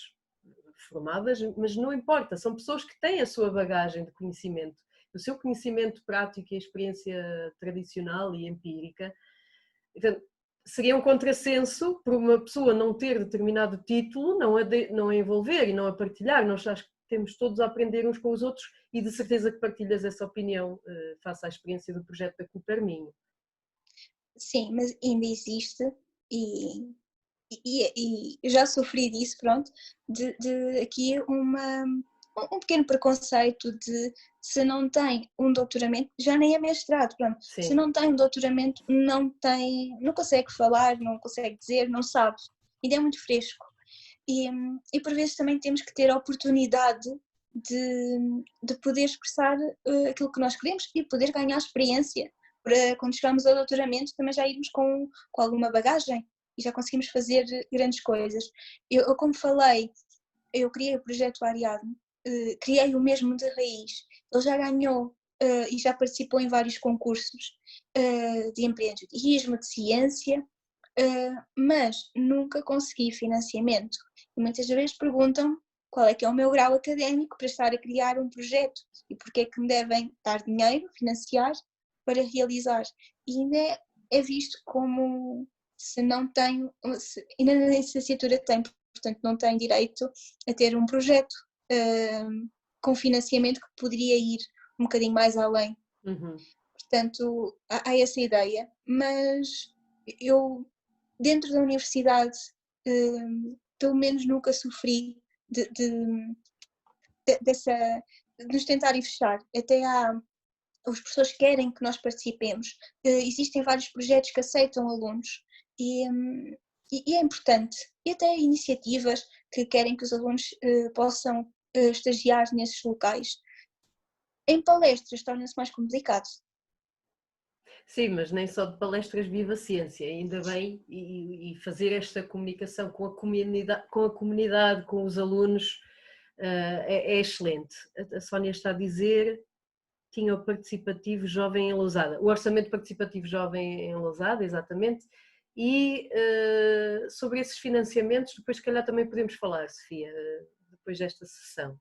formadas, mas não importa, são pessoas que têm a sua bagagem de conhecimento, o seu conhecimento prático e a experiência tradicional e empírica. Então, seria um contrassenso por uma pessoa não ter determinado título, não a envolver e não a partilhar. Nós acho que temos todos a aprender uns com os outros e de certeza que partilhas essa opinião face à experiência do projeto da Coperminho. Sim, mas ainda existe e já sofri disso, pronto, de aqui um pequeno preconceito de se não tem um doutoramento, já nem é mestrado, pronto, Sim. se não tem um doutoramento não consegue falar, não consegue dizer, não sabe, ainda é muito fresco. E por vezes também temos que ter a oportunidade de poder expressar aquilo que nós queremos e poder ganhar experiência para quando chegarmos ao doutoramento também já irmos com alguma bagagem e já conseguimos fazer grandes coisas. Eu como falei, eu criei o projeto Ariadne, criei o mesmo de raiz, ele já ganhou e já participou em vários concursos de empreendedorismo, de ciência, mas nunca consegui financiamento. E muitas vezes perguntam qual é que é o meu grau académico para estar a criar um projeto e porque é que me devem dar dinheiro, financiar, para realizar. E ainda é visto como se não tenho, ainda na licenciatura tem, portanto não tem direito a ter um projeto com financiamento que poderia ir um bocadinho mais além. Portanto, há essa ideia, mas eu, dentro da universidade, pelo menos nunca sofri de nos tentarem fechar. Até os professores querem que nós participemos. Existem vários projetos que aceitam alunos e é importante. E até iniciativas que querem que os alunos possam estagiar nesses locais. Em palestras torna-se mais complicado. Sim, mas nem só de palestras vive a ciência, ainda bem, e fazer esta comunicação com a comunidade, com os alunos, é excelente. A Sónia está a dizer, tinha o participativo jovem em Lousada, o orçamento participativo jovem em Lousada, exatamente, e sobre esses financiamentos, depois se calhar também podemos falar, Sofia, depois desta sessão.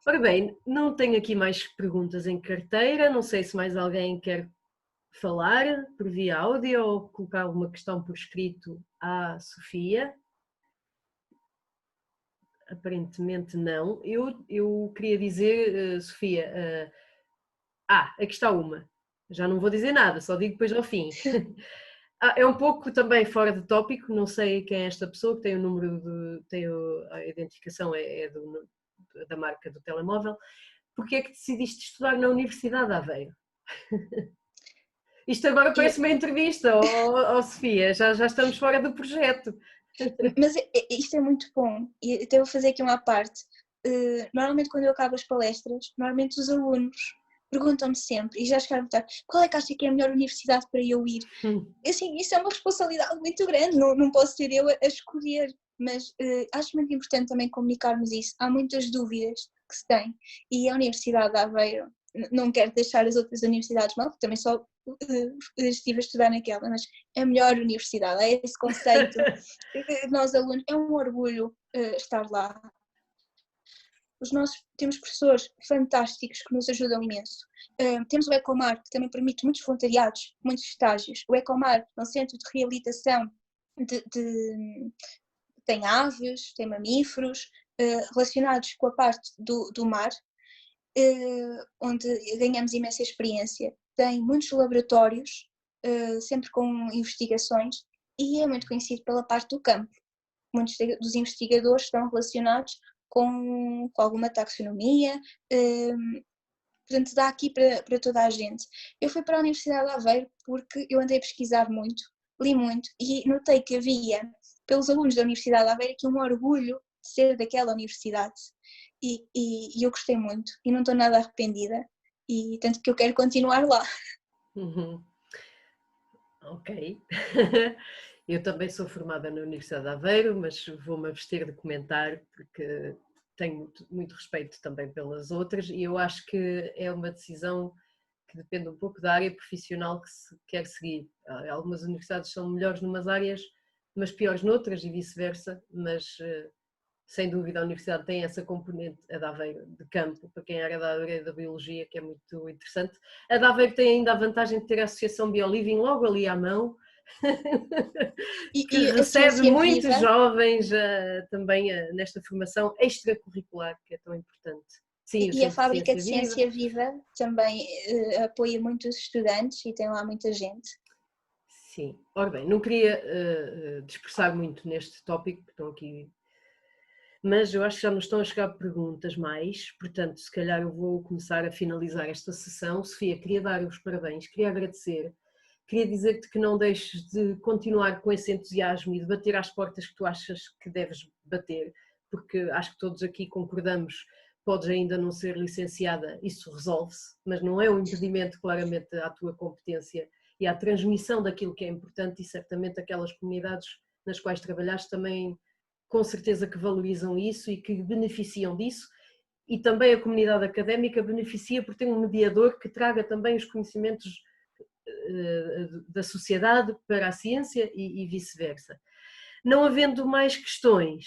Ora bem, não tenho aqui mais perguntas em carteira, não sei se mais alguém quer falar por via áudio ou colocar alguma questão por escrito à Sofia. Aparentemente não. Eu queria dizer, Sofia, aqui está uma. Já não vou dizer nada, só digo depois ao fim. É um pouco também fora de tópico, não sei quem é esta pessoa, que tem o número a identificação da marca do telemóvel. Porque é que decidiste estudar na Universidade de Aveiro? Isto agora parece uma entrevista, Sofia, já estamos fora do projeto. Mas isto é muito bom, e até vou fazer aqui uma parte. Normalmente quando eu acabo as palestras, normalmente os alunos perguntam-me sempre, e já chegaram a perguntar, qual é que acha que é a melhor universidade para eu ir? Assim, isso é uma responsabilidade muito grande, não posso ser eu a escolher, mas acho muito importante também comunicarmos isso. Há muitas dúvidas que se têm, e a Universidade de Aveiro, não quero deixar as outras universidades mal, porque também só estive a estudar naquela, mas é a melhor universidade, é esse conceito. Nós alunos, é um orgulho estar lá. Temos professores fantásticos que nos ajudam imenso. Temos o Ecomar, que também permite muitos voluntariados, muitos estágios. O Ecomar é um centro de reabilitação tem aves, tem mamíferos, relacionados com a parte do mar, onde ganhamos imensa experiência. Tem muitos laboratórios, sempre com investigações, e é muito conhecido pela parte do campo. Muitos dos investigadores estão relacionados com alguma taxonomia, portanto dá aqui para toda a gente. Eu fui para a Universidade de Aveiro porque eu andei a pesquisar muito, li muito e notei que havia, pelos alunos da Universidade de Aveiro, aqui um orgulho de ser daquela universidade e eu gostei muito e não estou nada arrependida, e tanto que eu quero continuar lá. Ok. Eu também sou formada na Universidade de Aveiro, mas vou-me abster de comentar porque tenho muito respeito também pelas outras e eu acho que é uma decisão que depende um pouco da área profissional que se quer seguir. Algumas universidades são melhores numas áreas, mas piores noutras e vice-versa, mas sem dúvida a universidade tem essa componente, a de Aveiro, de campo, para quem era da área da biologia, que é muito interessante. A de Aveiro tem ainda a vantagem de ter a Associação BioLiving logo ali à mão, que recebe muitos jovens também nesta formação extracurricular, que é tão importante. Sim, e a Fábrica de Ciência Viva também apoia muitos estudantes e tem lá muita gente. Sim, ora bem, não queria dispersar muito neste tópico, estão aqui mas eu acho que já nos estão a chegar perguntas mais, portanto, se calhar eu vou começar a finalizar esta sessão. Sofia, queria dar os parabéns, queria agradecer, queria dizer-te que não deixes de continuar com esse entusiasmo e de bater às portas que tu achas que deves bater, porque acho que todos aqui concordamos, podes ainda não ser licenciada, isso resolve-se, mas não é um impedimento claramente à tua competência e à transmissão daquilo que é importante, e certamente aquelas comunidades nas quais trabalhaste também com certeza que valorizam isso e que beneficiam disso, e também a comunidade académica beneficia por ter um mediador que traga também os conhecimentos da sociedade para a ciência e vice-versa. Não havendo mais questões,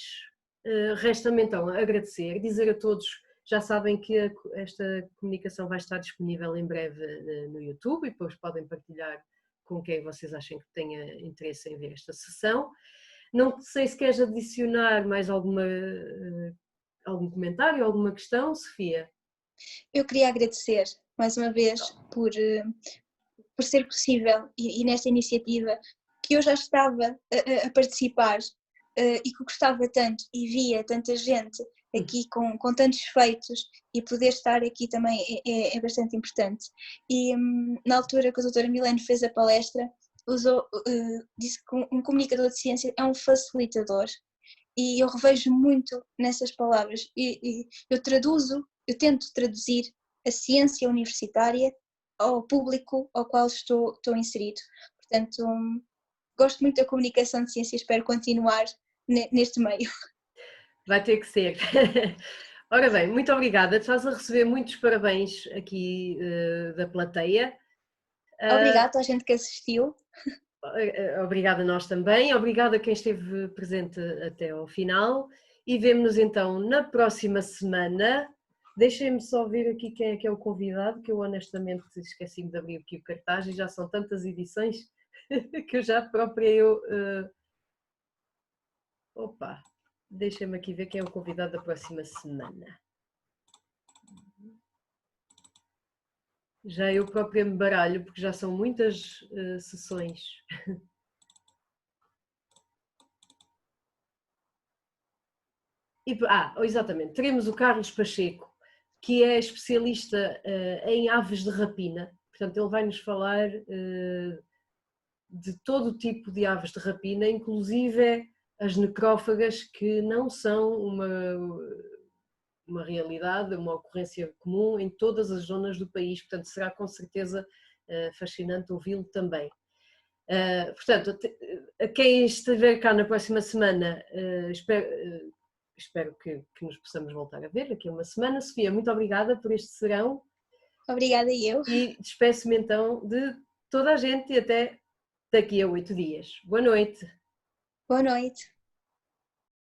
resta-me então agradecer, dizer a todos, já sabem que esta comunicação vai estar disponível em breve no YouTube e depois podem partilhar com quem vocês achem que tenha interesse em ver esta sessão. Não sei se queres adicionar mais algum comentário, alguma questão, Sofia? Eu queria agradecer mais uma vez por ser possível e nesta iniciativa que eu já estava a participar e que gostava tanto e via tanta gente aqui com tantos feitos, e poder estar aqui também é bastante importante. E na altura que a doutora Milene fez a palestra, disse que um comunicador de ciência é um facilitador, e eu revejo muito nessas palavras, e eu tento traduzir a ciência universitária ao público ao qual estou inserido. Portanto, gosto muito da comunicação de ciência e espero continuar neste meio. Vai ter que ser. Ora bem, muito obrigada. Estás a receber muitos parabéns aqui da plateia. Obrigada à gente que assistiu. Obrigada a nós também. Obrigada a quem esteve presente até ao final. E vemo-nos então na próxima semana. Deixem-me só ver aqui quem é que é o convidado, que eu honestamente esqueci-me de abrir aqui o cartaz e já são tantas edições que eu já própria Opa! Deixem-me aqui ver quem é o convidado da próxima semana. Já eu própria me baralho, porque já são muitas sessões. Exatamente, teremos o Carlos Pacheco, que é especialista em aves de rapina. Portanto, ele vai nos falar de todo o tipo de aves de rapina, inclusive as necrófagas, que não são uma realidade, uma ocorrência comum em todas as zonas do país, portanto será com certeza fascinante ouvi-lo também. Portanto, a quem estiver cá na próxima semana, espero que nos possamos voltar a ver daqui a uma semana. Sofia, muito obrigada por este serão. Obrigada eu. E despeço-me então de toda a gente e até daqui a 8 dias. Boa noite. Boa noite.